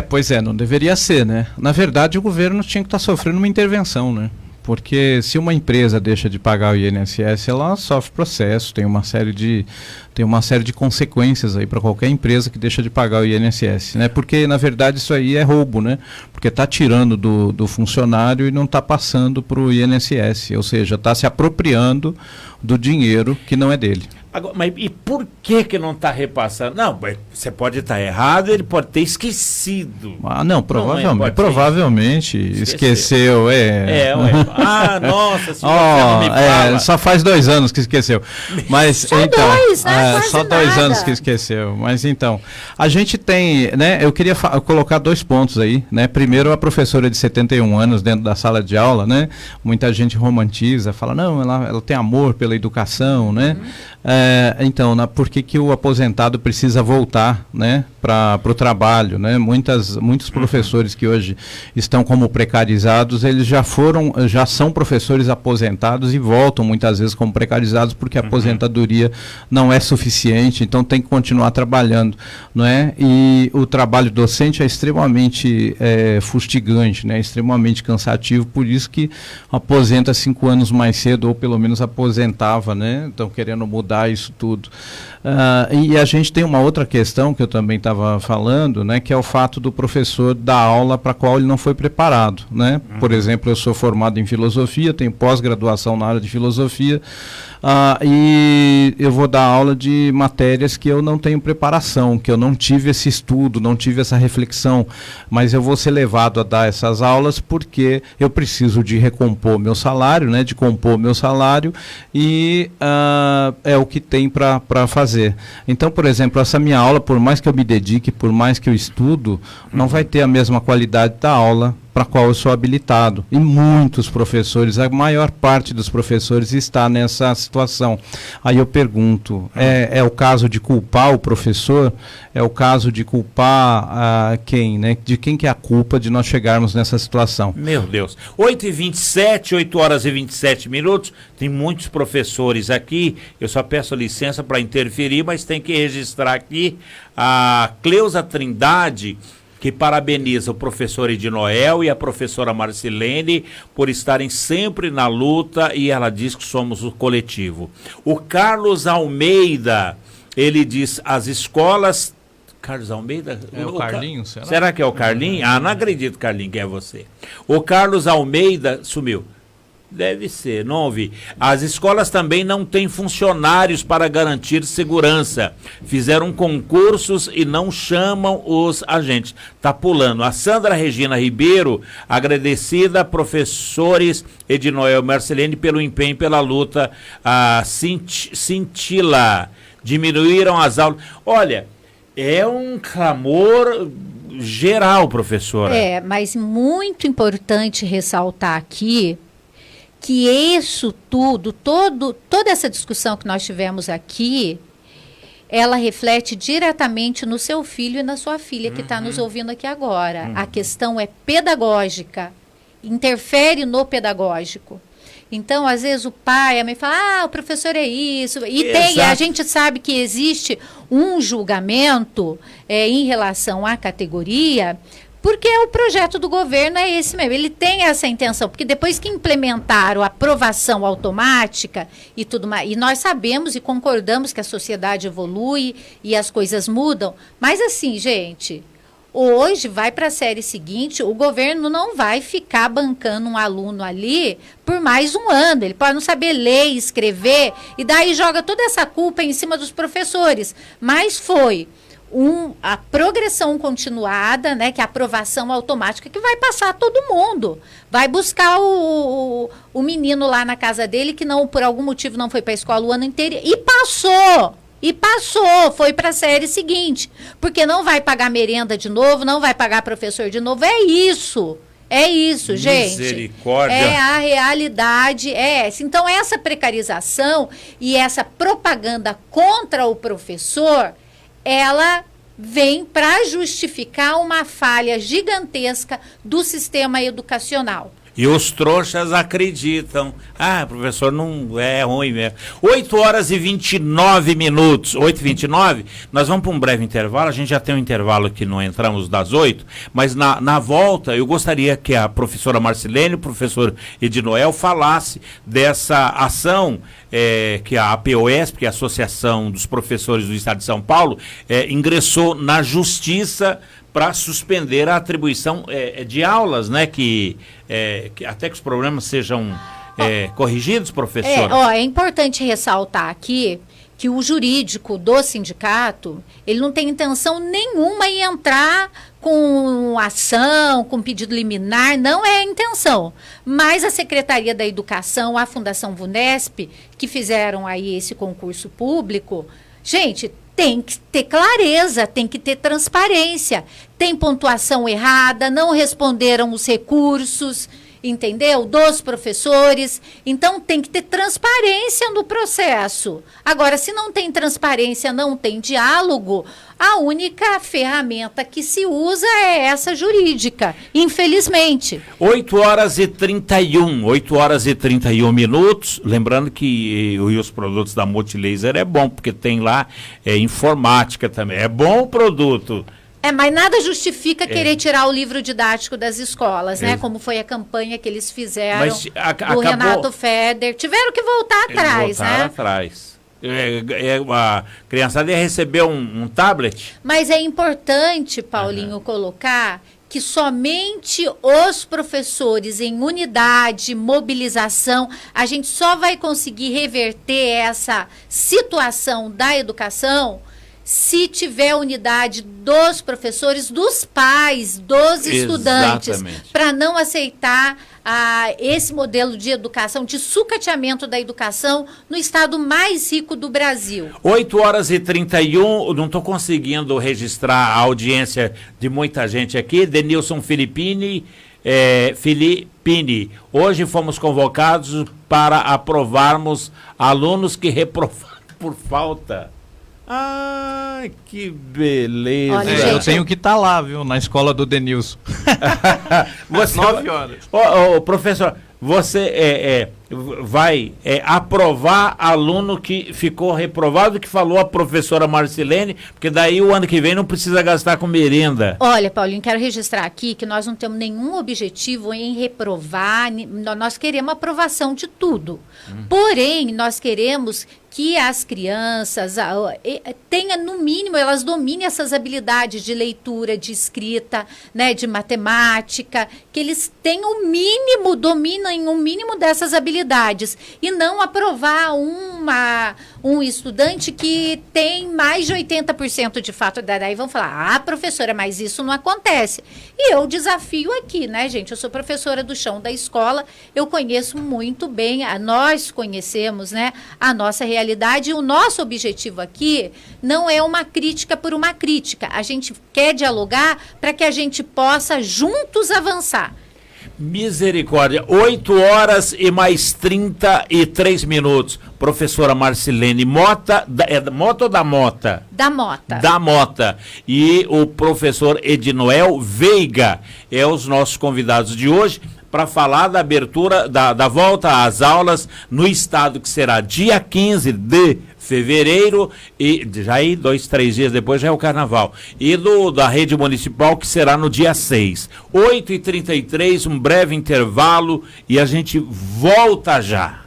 Pois é, não deveria ser, né? Na verdade, o governo tinha que estar sofrendo uma intervenção, né? Porque se uma empresa deixa de pagar o INSS, ela sofre processo, tem uma série de consequências aí para qualquer empresa que deixa de pagar o INSS, né? Porque, na verdade, isso aí é roubo, né? Porque está tirando do funcionário e não está passando para o INSS, ou seja, está se apropriando do dinheiro que não é dele.
Agora, mas e por que não está repassando? Não, você pode estar errado, ele pode ter esquecido.
Não, provavelmente esqueceu.
Nossa, se você não me fala.
Só faz 2 anos que esqueceu. Mas,
só
então,
2, né?
só 2 anos que esqueceu. Mas então, a gente tem, né? Eu queria colocar 2 pontos aí, né? Primeiro, a professora de 71 anos dentro da sala de aula, né? Muita gente romantiza, fala, não, ela tem amor pela educação, né? Então, por que o aposentado precisa voltar, né, para o trabalho, né? Muitos professores que hoje estão como precarizados, eles já são professores aposentados e voltam muitas vezes como precarizados porque a aposentadoria não é suficiente, então tem que continuar trabalhando, não é? E o trabalho docente é extremamente fustigante, né? Extremamente cansativo, por isso que aposenta 5 anos mais cedo, ou pelo menos aposentava, né? Estão querendo mudar isso tudo. E a gente tem uma outra questão que eu também estava falando, né, que é o fato do professor dar aula para a qual ele não foi preparado, né? Por exemplo, eu sou formado em filosofia, tenho pós-graduação na área de filosofia, e eu vou dar aula de matérias que eu não tenho preparação, que eu não tive esse estudo, não tive essa reflexão, mas eu vou ser levado a dar essas aulas porque eu preciso de recompor meu salário, né, de compor meu salário, e é o que tem para fazer. Então, por exemplo, essa minha aula, por mais que eu me dedique, por mais que eu estudo, não vai ter a mesma qualidade da aula para a qual eu sou habilitado. E muitos professores, a maior parte dos professores está nessa situação. Aí eu pergunto, é o caso de culpar o professor? É o caso de culpar quem, né? De quem que é a culpa de nós chegarmos nessa situação?
Meu Deus. 8h27, 8 horas e 27 minutos. Tem muitos professores aqui. Eu só peço licença para interferir, mas tem que registrar aqui a Cleusa Trindade, que parabeniza o professor Ednoel e a professora Marcilene por estarem sempre na luta, e ela diz que somos o coletivo. O Carlos Almeida, ele diz, as escolas... Carlos Almeida?
É o Carlinhos, será?
Será que é o Carlinhos? Ah, não acredito, Carlinhos, que é você. O Carlos Almeida sumiu. Deve ser, não ouvi. As escolas também não têm funcionários para garantir segurança. Fizeram concursos e não chamam os agentes. Tá pulando. A Sandra Regina Ribeiro, agradecida, professores Ednoel e Marcelene pelo empenho, pela luta. A Cintila, diminuíram as aulas. Olha, é um clamor geral, professora.
Mas muito importante ressaltar aqui que isso tudo, toda essa discussão que nós tivemos aqui, ela reflete diretamente no seu filho e na sua filha que está nos ouvindo aqui agora. A questão é pedagógica, interfere no pedagógico. Então, às vezes, o pai, a mãe fala, o professor é isso. E a gente sabe que existe um julgamento em relação à categoria, porque o projeto do governo é esse mesmo, ele tem essa intenção, porque depois que implementaram a aprovação automática e tudo mais, e nós sabemos e concordamos que a sociedade evolui e as coisas mudam, mas assim, gente, hoje vai para a série seguinte, o governo não vai ficar bancando um aluno ali por mais um ano, ele pode não saber ler e escrever, e daí joga toda essa culpa em cima dos professores, mas foi a progressão continuada, né, que é a aprovação automática, que vai passar todo mundo. Vai buscar o menino lá na casa dele, que não, por algum motivo não foi para a escola o ano inteiro, e passou, foi para a série seguinte. Porque não vai pagar merenda de novo, não vai pagar professor de novo, é isso, gente.
Misericórdia.
É a realidade, essa. Então, essa precarização e essa propaganda contra o professor, ela vem para justificar uma falha gigantesca do sistema educacional.
E os trouxas acreditam. Professor, não é ruim mesmo. 8 horas e 29 minutos. 8h29, nós vamos para um breve intervalo. A gente já tem um intervalo aqui, não entramos das 8. Mas na volta, eu gostaria que a professora Marcilene e o professor Ednoel falasse dessa ação que a APOESP, que é a Associação dos Professores do Estado de São Paulo, ingressou na Justiça para suspender a atribuição de aulas, né? Que até que os problemas sejam corrigidos, professora.
É importante ressaltar aqui que o jurídico do sindicato, ele não tem intenção nenhuma em entrar com ação, com pedido liminar, não é a intenção. Mas a Secretaria da Educação, a Fundação VUNESP, que fizeram aí esse concurso público, gente, tem que ter clareza, tem que ter transparência. Tem pontuação errada, não responderam os recursos, entendeu? Dos professores. Então, tem que ter transparência no processo. Agora, se não tem transparência, não tem diálogo, a única ferramenta que se usa é essa jurídica, infelizmente.
8 horas e 31 minutos. Lembrando que os produtos da Multilaser é bom, porque tem lá informática também. É bom o produto.
Mas nada justifica querer tirar o livro didático das escolas, né? Como foi a campanha que eles fizeram do Renato Feder. Tiveram que voltar atrás, né?
Atrás. A criançada ia receber um tablet.
Mas é importante, Paulinho, colocar que somente os professores em unidade, mobilização, a gente só vai conseguir reverter essa situação da educação se tiver unidade dos professores, dos pais, dos estudantes, para não aceitar esse modelo de educação, de sucateamento da educação no estado mais rico do Brasil.
8 horas e 31, não estou conseguindo registrar a audiência de muita gente aqui. Denilson Filippini, Filipini. Hoje fomos convocados para aprovarmos alunos que reprovaram por falta. Ai, que beleza.
Olha,
Eu tenho que estar lá, viu? Na escola do Denilson.
Você,
9 horas.
Professor, você vai aprovar aluno que ficou reprovado, que falou a professora Marcilene, porque daí o ano que vem não precisa gastar com merenda.
Olha, Paulinho, quero registrar aqui que nós não temos nenhum objetivo em reprovar, nós queremos aprovação de tudo. Porém, nós queremos que as crianças tenham, no mínimo, elas dominem essas habilidades de leitura, de escrita, né, de matemática, que eles tenham o mínimo, dominem o mínimo dessas habilidades, e não aprovar um estudante que tem mais de 80% de fato. Daí vão falar, professora, mas isso não acontece. E eu desafio aqui, né, gente? Eu sou professora do chão da escola, eu conheço muito bem, nós conhecemos, né, a nossa realidade, e o nosso objetivo aqui não é uma crítica por uma crítica. A gente quer dialogar para que a gente possa juntos avançar.
Misericórdia, 8 horas e mais 33 minutos. Professora Marcilene Mota, é da Mota ou da Mota?
Da Mota.
Da Mota. E o professor Ednoel Veiga é os nossos convidados de hoje para falar da abertura, da volta às aulas no estado, que será dia 15 de fevereiro, e já aí 2, 3 dias depois já é o carnaval, e da rede municipal, que será no dia 6. 8h33, um breve intervalo e a gente volta já.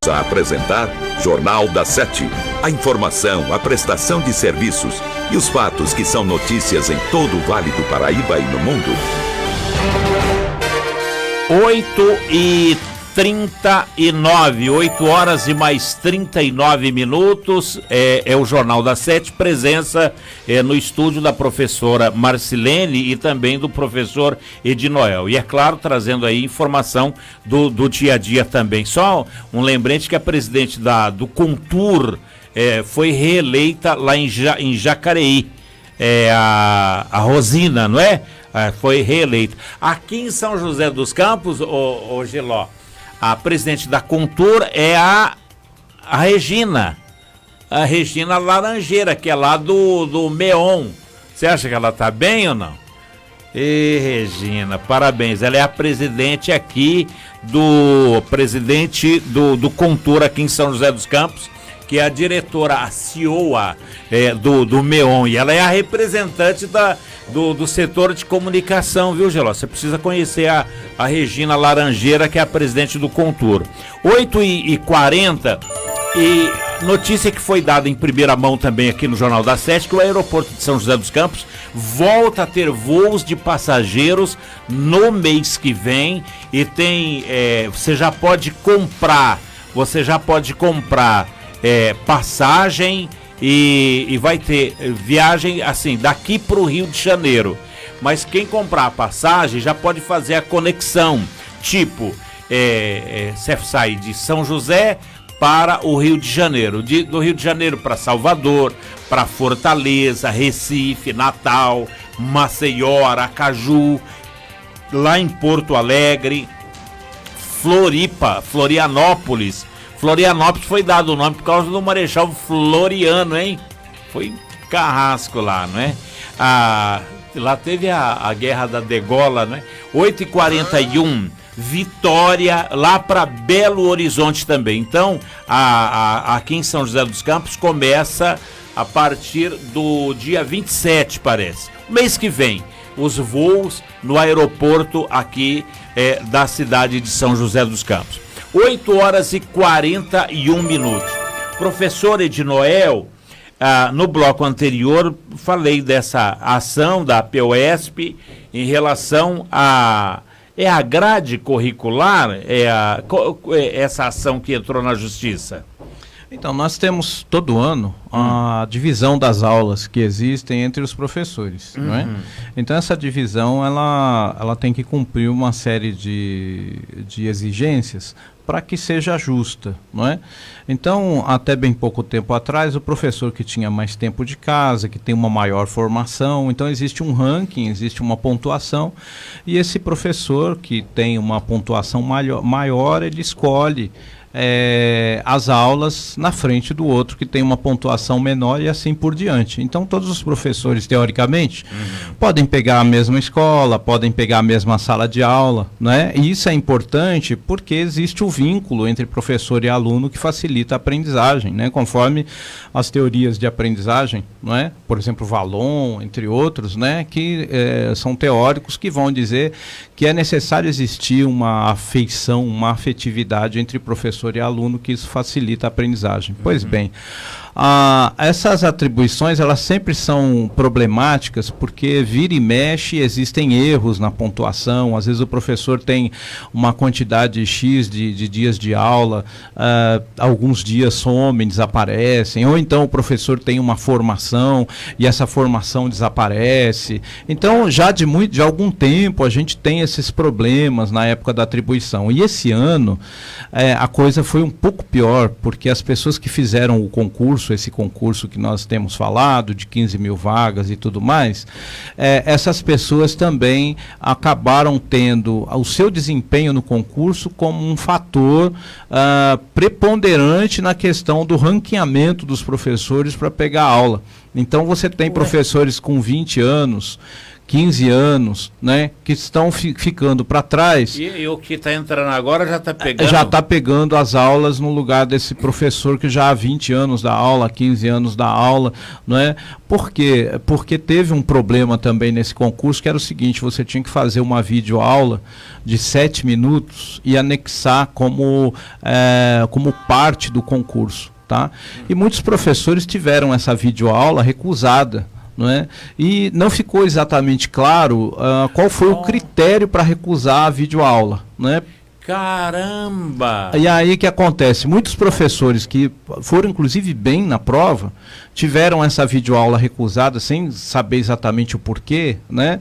A apresentar Jornal da 7. A informação, a prestação de serviços e os fatos que são notícias em todo o Vale do Paraíba e no mundo.
8h39, 8 horas e mais 39 minutos, é o Jornal da 7, presença no estúdio da professora Marcilene e também do professor Ednoel. E é claro, trazendo aí informação do dia a dia também. Só um lembrete que a presidente do Contur foi reeleita lá em Jacareí, a Rosina, não é? Foi reeleita. Aqui em São José dos Campos, ô Geló, a presidente da Contur é a Regina Laranjeira, que é lá do Meon. Você acha que ela tá bem ou não? Regina, parabéns. Ela é a presidente aqui do Contur aqui em São José dos Campos, que é a diretora, a CEOA do Meon, e ela é a representante do setor de comunicação, viu, Geló? Você precisa conhecer a Regina Laranjeira, que é a presidente do Contur. 8h40, e notícia que foi dada em primeira mão também aqui no Jornal da 7, que o aeroporto de São José dos Campos volta a ter voos de passageiros no mês que vem, e você já pode comprar passagem, e vai ter viagem assim daqui para o Rio de Janeiro. Mas quem comprar a passagem já pode fazer a conexão, tipo, você sai de São José para o Rio de Janeiro, do Rio de Janeiro para Salvador, para Fortaleza, Recife, Natal, Maceió, Aracaju, lá em Porto Alegre, Floripa, Florianópolis foi dado o nome por causa do Marechal Floriano, hein? Foi carrasco lá, não é? Lá teve a guerra da degola, né? 8h41, Vitória, lá para Belo Horizonte também. Então, aqui em São José dos Campos começa a partir do dia 27, parece. Mês que vem, os voos no aeroporto aqui da cidade de São José dos Campos. 8 horas e 41 minutos. Professor Ednoel, no bloco anterior falei dessa ação da POESP em relação a grade curricular, essa ação que entrou na Justiça?
Então, nós temos todo ano a divisão das aulas que existem entre os professores, não é? Então, essa divisão, ela tem que cumprir uma série de exigências para que seja justa, não é? Então, até bem pouco tempo atrás, o professor que tinha mais tempo de casa, que tem uma maior formação, então existe um ranking, existe uma pontuação, e esse professor que tem uma pontuação maior, ele escolhe as aulas na frente do outro que tem uma pontuação menor e assim por diante. Então todos os professores, teoricamente, podem pegar a mesma escola, podem pegar a mesma sala de aula, né? E isso é importante porque existe o vínculo entre professor e aluno que facilita a aprendizagem, né? Conforme as teorias de aprendizagem, não é? Por exemplo, Vallon, entre outros, né? Que são teóricos que vão dizer que é necessário existir uma afeição, uma afetividade entre professor e aluno, que isso facilita a aprendizagem. Pois bem, essas atribuições, elas sempre são problemáticas porque vira e mexe existem erros na pontuação. Às vezes o professor tem uma quantidade X de dias de aula, alguns dias somem, desaparecem, ou então o professor tem uma formação e essa formação desaparece. Então já de algum tempo a gente tem esses problemas na época da atribuição, e esse ano a coisa foi um pouco pior, porque as pessoas que fizeram o concurso, esse concurso que nós temos falado, de 15 mil vagas e tudo mais, essas pessoas também acabaram tendo o seu desempenho no concurso como um fator preponderante na questão do ranqueamento dos professores para pegar aula. Então você tem professores com 20 anos, 15 anos, né, que estão ficando para trás.
E o que está entrando agora já está pegando?
Já está pegando as aulas no lugar desse professor que já há 20 anos da aula, 15 anos da aula, não é? Por quê? Porque teve um problema também nesse concurso, que era o seguinte: você tinha que fazer uma videoaula de 7 minutos e anexar como parte do concurso, tá? E muitos professores tiveram essa videoaula recusada, não é? E não ficou exatamente claro qual foi o critério para recusar a videoaula, não é?
Caramba!
E aí o que acontece? Muitos professores que foram inclusive bem na prova tiveram essa videoaula recusada sem saber exatamente o porquê, né?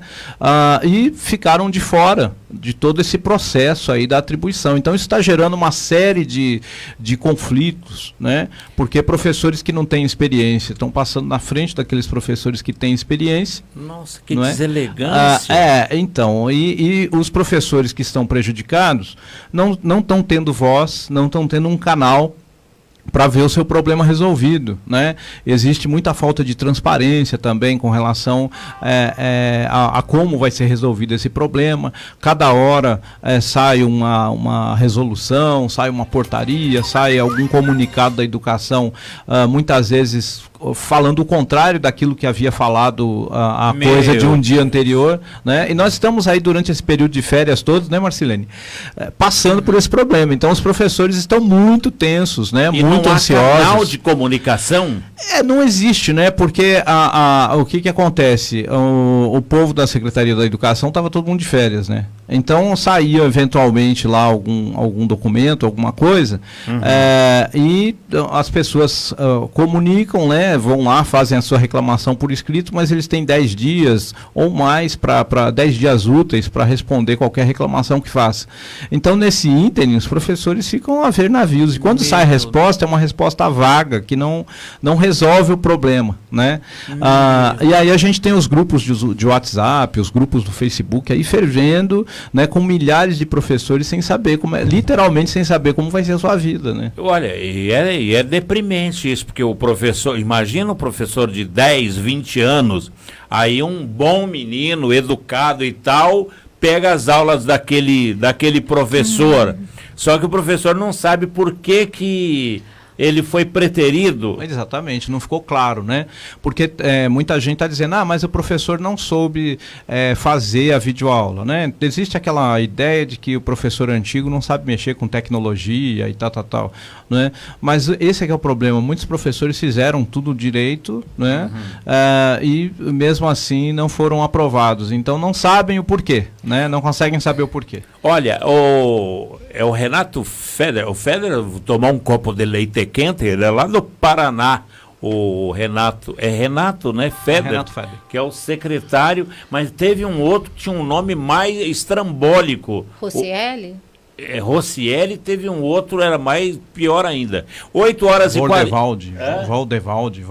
E ficaram de fora de todo esse processo aí da atribuição. Então isso está gerando uma série de conflitos, né? Porque professores que não têm experiência estão passando na frente daqueles professores que têm experiência.
Nossa, que deselegância!
Então, e os professores que estão prejudicados não estão tendo voz, não estão tendo um canal para ver o seu problema resolvido, né? Existe muita falta de transparência também com relação a como vai ser resolvido esse problema. Cada hora sai uma resolução, sai uma portaria, sai algum comunicado da educação, muitas vezes falando o contrário daquilo que havia falado a coisa de um dia anterior, né? E nós estamos aí durante esse período de férias todos, né, Marcilene? Passando por esse problema. Então os professores estão muito tensos, né?
E
muito ansiosos.
Canal de comunicação?
Não existe, né? Porque o que acontece? O povo da Secretaria da Educação estava todo mundo de férias, né? Então saía eventualmente lá algum documento, alguma coisa, e as pessoas comunicam, né? Vão lá, fazem a sua reclamação por escrito, mas eles têm 10 dias ou mais, para 10 dias úteis para responder qualquer reclamação que faça. Então nesse ínterim os professores ficam a ver navios, e quando sai a resposta, é uma resposta vaga, que não resolve o problema, né? E aí a gente tem os grupos de WhatsApp, os grupos do Facebook aí fervendo, né, com milhares de professores sem saber literalmente sem saber como vai ser a sua vida, né?
Olha, e é deprimente isso, porque o professor, imagina um professor de 10, 20 anos, aí um bom menino, educado e tal, pega as aulas daquele professor, só que o professor não sabe por que ele foi preterido.
Exatamente, não ficou claro, né? Porque muita gente está dizendo, mas o professor não soube fazer a videoaula, né? Existe aquela ideia de que o professor antigo não sabe mexer com tecnologia e tal, né? Mas esse é que é o problema, muitos professores fizeram tudo direito, né? E mesmo assim não foram aprovados, então não sabem o porquê, né? Não conseguem saber o porquê.
Olha, o Renato Federer, o Federer tomou um copo de leite quente, ele é lá do Paraná, o Renato, né, Federer,
Renato Federer,
que é o secretário, mas teve um outro que tinha um nome mais estrambólico.
Rocieli?
Rocieli, teve um outro, era mais pior ainda. 8h40.
Valdevaldi.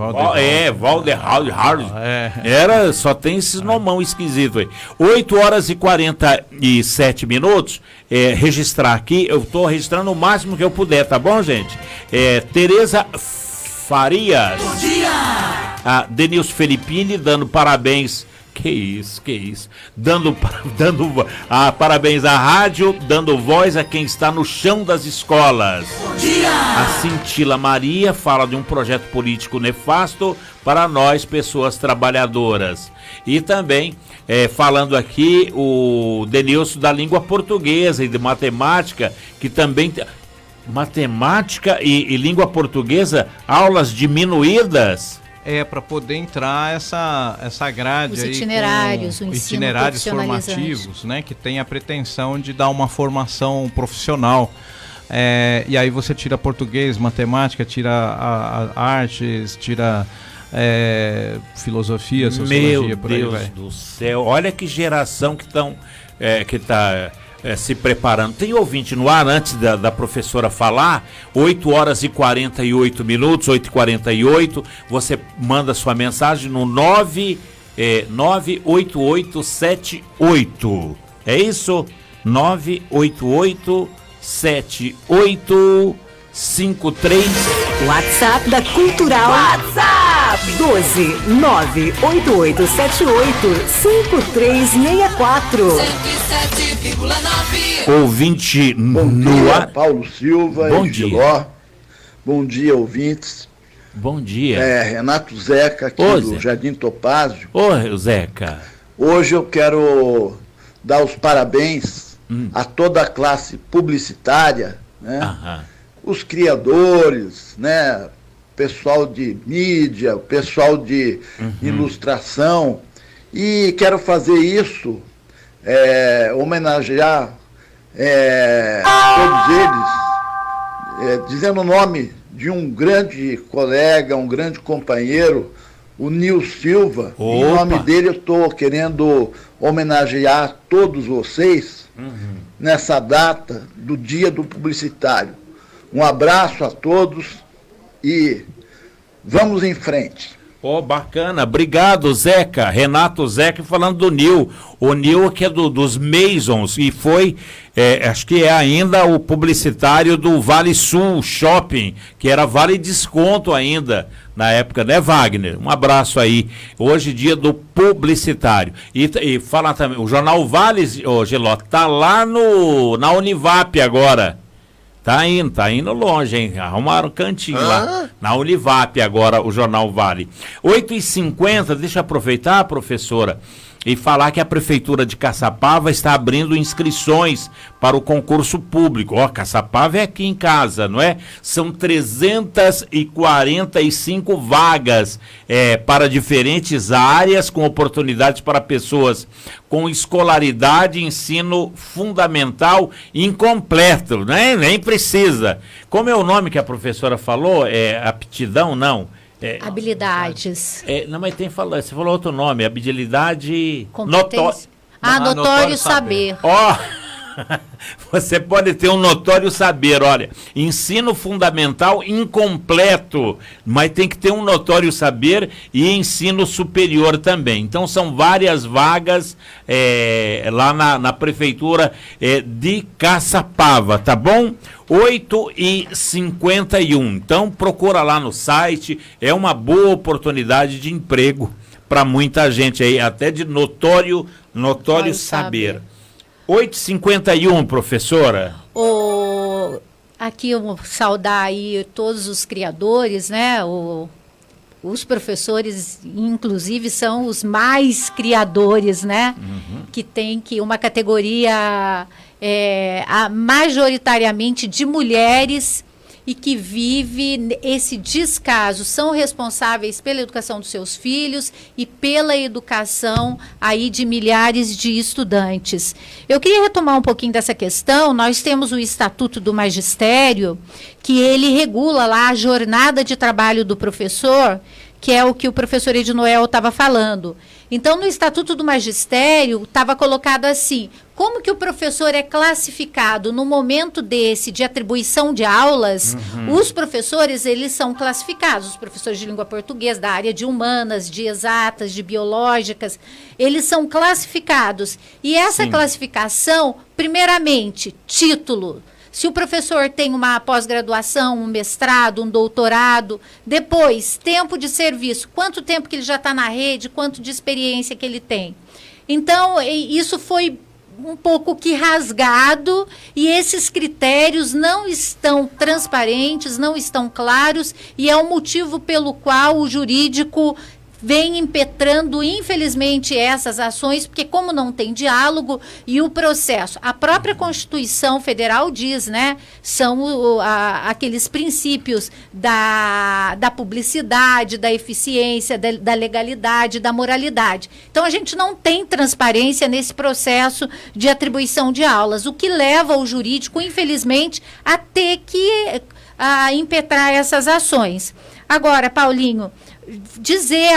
Era, só tem esses nomão esquisito aí. 8h47. Registrar aqui, eu estou registrando o máximo que eu puder, tá bom, gente? Tereza Farias.
Bom dia!
A Denilson Felippini dando parabéns. Que isso. Dando parabéns à rádio, dando voz a quem está no chão das escolas.
Bom dia!
A Cintila Maria fala de um projeto político nefasto para nós, pessoas trabalhadoras. E também, falando aqui, o Denilson da língua portuguesa e de matemática, que também... Matemática e língua portuguesa, aulas diminuídas...
para poder entrar essa grade
os
aí
itinerários,
com
o ensino
itinerários formativos, né, que tem a pretensão de dar uma formação profissional. E aí você tira português, matemática, tira artes, tira filosofia, sociologia, por aí vai.
Meu Deus do céu, olha que geração que está se preparando. Tem ouvinte no ar, antes da professora falar, 8h48, 8h48, você manda sua mensagem no 98878. É isso? 9887853.
WhatsApp da Cultural. WhatsApp 12988785364.
107,9.
Ouvinte
Bom
no
dia,
ar.
Paulo Silva.
Bom
e
dia.
Giló. Bom dia, ouvintes.
Bom dia.
Renato Zeca, aqui do
Zé.
Jardim Topázio.
Ô, Zeca.
Hoje eu quero dar os parabéns a toda a classe publicitária, né?
Aham.
Os criadores, né? Pessoal de mídia, pessoal de ilustração. E quero fazer isso, homenagear todos eles, dizendo o nome de um grande colega, um grande companheiro, o Nil Silva.
Opa.
Em nome dele eu estou querendo homenagear todos vocês nessa data do Dia do Publicitário. Um abraço a todos e vamos em frente.
Bacana, obrigado, Zeca. Renato Zeca falando do Nil. O Nil que é dos Masons e foi, acho que é ainda o publicitário do Vale Sul Shopping, que era Vale Desconto ainda na época, né, Wagner? Um abraço aí. Hoje, dia do publicitário. E falar também, o Jornal Vale, Geló, tá lá na Univap agora. Tá indo longe, hein? Arrumaram um cantinho lá. Na Univap agora, o Jornal Vale. 8h50, deixa eu aproveitar, professora, e falar que a Prefeitura de Caçapava está abrindo inscrições para o concurso público. Caçapava é aqui em casa, não é? São 345 vagas para diferentes áreas, com oportunidades para pessoas com escolaridade, ensino fundamental incompleto, né? Nem precisa. Como é o nome que a professora falou? Aptidão, não?
Habilidades.
Não, mas você falou outro nome, habilidade...
Competência. Notório saber.
Você pode ter um notório saber, olha, ensino fundamental incompleto, mas tem que ter um notório saber e ensino superior também. Então são várias vagas lá na Prefeitura de Caçapava, tá bom? 8h51. Então procura lá no site, é uma boa oportunidade de emprego para muita gente aí, até de notório saber. 8h51, professora.
A aqui saudar aí todos os criadores, né? Os professores, inclusive, são os mais criadores, né? Que tem uma categoria majoritariamente de mulheres e que vive esse descaso, são responsáveis pela educação dos seus filhos e pela educação aí de milhares de estudantes. Eu queria retomar um pouquinho dessa questão. Nós temos o Estatuto do Magistério, que ele regula lá a jornada de trabalho do professor, que é o que o professor Ednoel estava falando. Então, no Estatuto do Magistério, estava colocado assim: como que o professor é classificado no momento desse de atribuição de aulas? Os professores, eles são classificados, os professores de língua portuguesa, da área de humanas, de exatas, de biológicas, eles são classificados. E essa classificação, primeiramente, título. Se o professor tem uma pós-graduação, um mestrado, um doutorado, depois, tempo de serviço, quanto tempo que ele já está na rede, quanto de experiência que ele tem. Então, isso foi um pouco que rasgado, e esses critérios não estão transparentes, não estão claros, e é o motivo pelo qual o jurídico vem impetrando, infelizmente, essas ações, porque como não tem diálogo e o processo, a própria Constituição Federal diz, né, são aqueles princípios da publicidade, da eficiência, da legalidade, da moralidade. Então, a gente não tem transparência nesse processo de atribuição de aulas, o que leva o jurídico, infelizmente, a ter que impetrar essas ações. Agora, Paulinho, dizer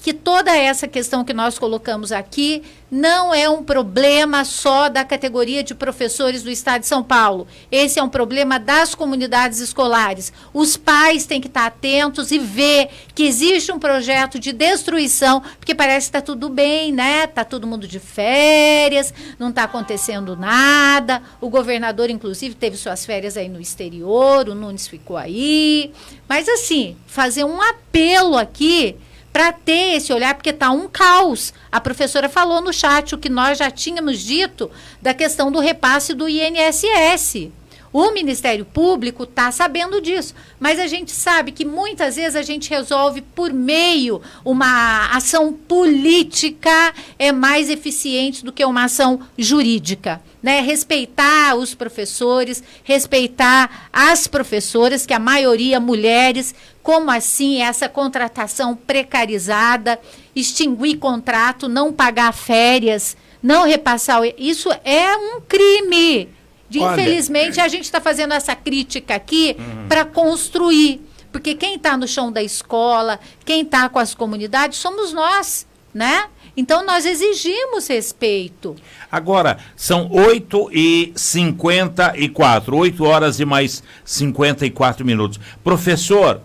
que toda essa questão que nós colocamos aqui não é um problema só da categoria de professores do Estado de São Paulo. Esse é um problema das comunidades escolares. Os pais têm que estar atentos e ver que existe um projeto de destruição, porque parece que está tudo bem, né? Está todo mundo de férias, não está acontecendo nada. O governador, inclusive, teve suas férias aí no exterior, o Nunes ficou aí. Mas, assim, fazer um apelo aqui para ter esse olhar, porque está um caos. A professora falou no chat o que nós já tínhamos dito da questão do repasse do INSS. O Ministério Público está sabendo disso, mas a gente sabe que muitas vezes a gente resolve por meio uma ação política é mais eficiente do que uma ação jurídica, né? Respeitar os professores, respeitar as professoras, que a maioria mulheres. Como assim essa contratação precarizada, extinguir contrato, não pagar férias, não repassar? Isso é um crime. Infelizmente, a gente está fazendo essa crítica aqui para construir. Porque quem está no chão da escola, quem está com as comunidades, somos nós, né? Então, nós exigimos respeito.
Agora, são 8h54, 8 horas e mais 54 minutos. Professor,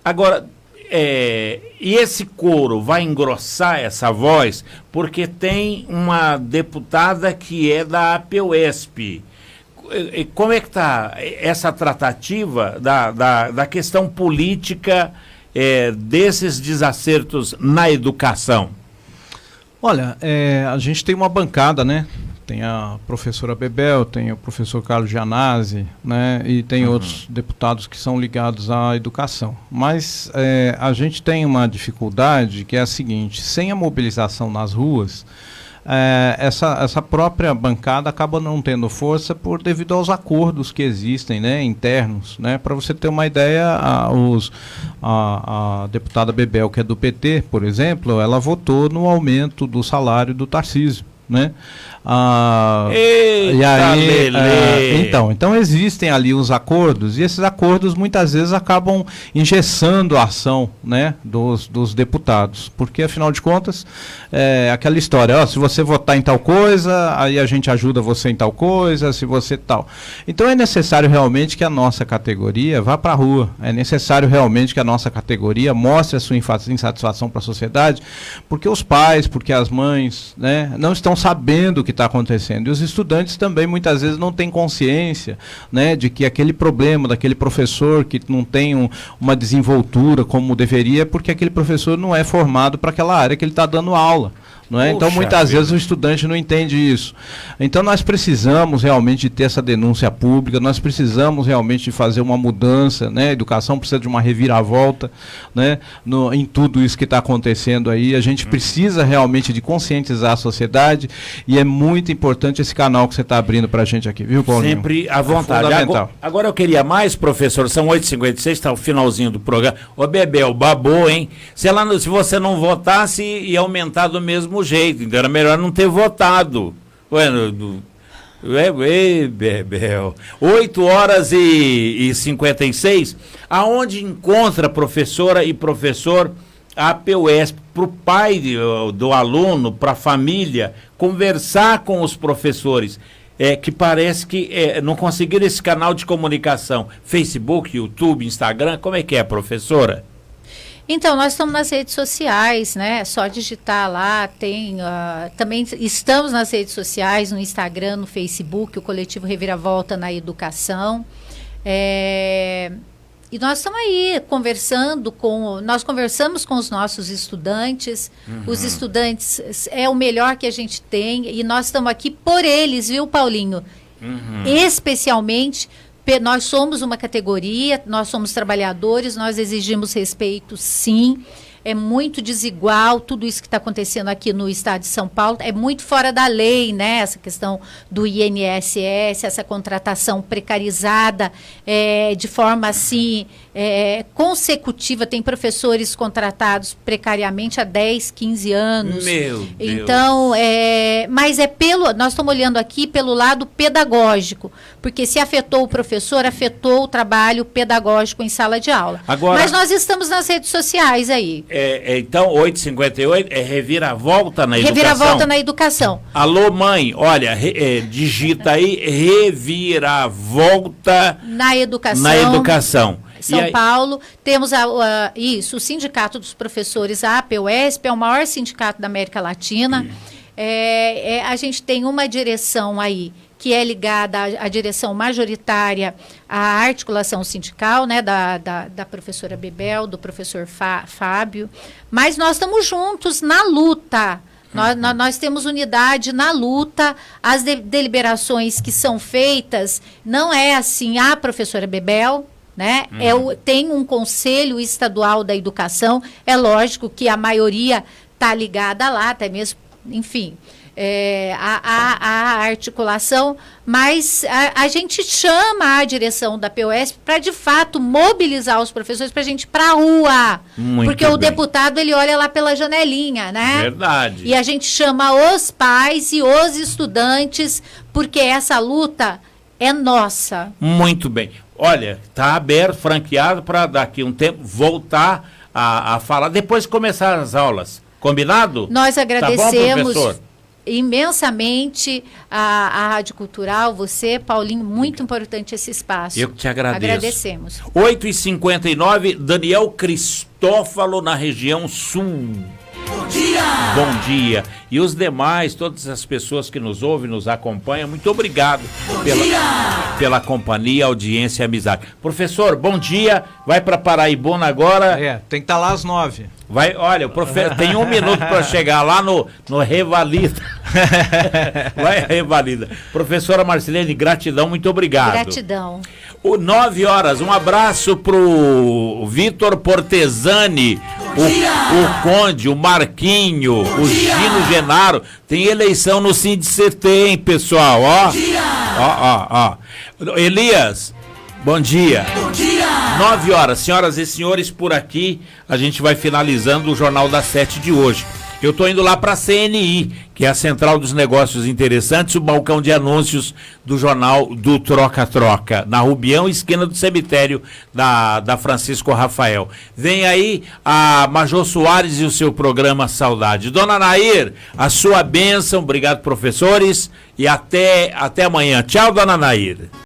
agora, e esse coro vai engrossar essa voz? Porque tem uma deputada que é da APUESP. Como é que está essa tratativa da questão política desses desacertos na educação?
Olha, a gente tem uma bancada, né? Tem a professora Bebel, tem o professor Carlos Gianazzi, né? E tem outros deputados que são ligados à educação. Mas a gente tem uma dificuldade que é a seguinte: sem a mobilização nas ruas, essa própria bancada acaba não tendo força devido aos acordos que existem, né, internos, né? Para você ter uma ideia, a deputada Bebel, que é do PT, por exemplo, ela votou no aumento do salário do Tarcísio, né? E aí, então existem ali os acordos, e esses acordos muitas vezes acabam engessando a ação, né, dos deputados, porque afinal de contas aquela história, se você votar em tal coisa, aí a gente ajuda você em tal coisa, se você tal. Então é necessário realmente que a nossa categoria vá para a rua, é necessário realmente que a nossa categoria mostre a sua insatisfação para a sociedade, porque os pais, porque as mães, né, não estão sabendo o que está acontecendo, e os estudantes também muitas vezes não têm consciência, né, de que aquele problema daquele professor que não tem uma desenvoltura como deveria, porque aquele professor não é formado para aquela área que ele está dando aula, não é? Então,
Poxa
muitas
vida.
vezes o estudante não entende isso. Então, nós precisamos realmente de ter essa denúncia pública, nós precisamos realmente de fazer uma mudança, né? A educação precisa de uma reviravolta, né? Em tudo isso que está acontecendo aí. A gente precisa realmente de conscientizar a sociedade e é muito importante esse canal que você está abrindo para a gente aqui, viu, Paulinho?
Sempre à vontade.
Fundamental.
Agora eu queria mais, professor, são 8h56, está o finalzinho do programa. Ô, Bebel, babou, hein? Se você não votasse, ia aumentar do mesmo jeito, então era melhor não ter votado. Bebel. 8h56, aonde encontra professora e professor a PUESP, para o pai do aluno, para a família, conversar com os professores, que parece que não conseguiram esse canal de comunicação, Facebook, YouTube, Instagram, como é que é, professora?
Então, nós estamos nas redes sociais, né? É só digitar lá, também estamos nas redes sociais, no Instagram, no Facebook, o Coletivo Reviravolta na Educação. E nós estamos aí nós conversamos com os nossos estudantes, os estudantes é o melhor que a gente tem e nós estamos aqui por eles, viu, Paulinho? Especialmente, nós somos uma categoria, nós somos trabalhadores, nós exigimos respeito, sim. É muito desigual tudo isso que está acontecendo aqui no estado de São Paulo, é muito fora da lei, né? Essa questão do INSS, essa contratação precarizada de forma assim consecutiva. Tem professores contratados precariamente há 10, 15 anos.
Meu Deus.
Então, mas nós estamos olhando aqui pelo lado pedagógico, porque se afetou o professor, afetou o trabalho pedagógico em sala de aula.
Agora,
mas nós estamos nas redes sociais aí.
Então, 8h58 é reviravolta na educação.
Reviravolta na educação.
Alô, mãe, olha, digita aí, reviravolta
na educação.
Na educação.
São Paulo, temos o Sindicato dos Professores, a APUESP, é o maior sindicato da América Latina. A gente tem uma direção aí que é ligada à direção majoritária à articulação sindical, né, da professora Bebel, do professor Fábio, mas nós estamos juntos na luta. Nós temos unidade na luta, as deliberações que são feitas, não é assim, a professora Bebel, né? Tem um Conselho Estadual da Educação, é lógico que a maioria está ligada lá, até mesmo, enfim, a articulação, mas a gente chama a direção da PUESP para, de fato, mobilizar os professores para a gente ir para a rua. Porque o deputado, ele olha lá pela janelinha, né?
Verdade.
E a gente chama os pais e os estudantes, porque essa luta é nossa.
Muito bem. Olha, está aberto, franqueado para daqui a um tempo voltar a falar, depois de começar as aulas. Combinado?
Nós agradecemos.
Tá bom, professor?
Imensamente a Rádio Cultural, você, Paulinho, muito importante esse espaço.
Eu que te agradeço.
Agradecemos.
8h59, Daniel Cristófalo, na região sul.
Bom dia!
Bom dia. E os demais, todas as pessoas que nos ouvem, nos acompanham, muito obrigado pela companhia, audiência e amizade. Professor, bom dia. Vai para Paraibuna agora.
Tem que estar lá às 9.
Vai, olha, tem 1 minuto para chegar lá no Revalida. Vai, Revalida. Professora Marcilene, gratidão, muito obrigado.
Gratidão.
9 horas, um abraço pro Vitor Portesani, o Conde, o Marquinho, o Gino Genaro. Tem eleição no Sindict, hein, pessoal? Ó. Elias, bom dia.
Bom dia.
9 horas, senhoras e senhores, por aqui a gente vai finalizando o Jornal das 7 de hoje. Eu estou indo lá para a CNI, que é a Central dos Negócios Interessantes, o balcão de anúncios do jornal do Troca-Troca, na Rubião, esquina do cemitério da Francisco Rafael. Vem aí a Major Soares e o seu programa Saudade. Dona Nair, a sua bênção, obrigado, professores, e até amanhã. Tchau, dona Nair.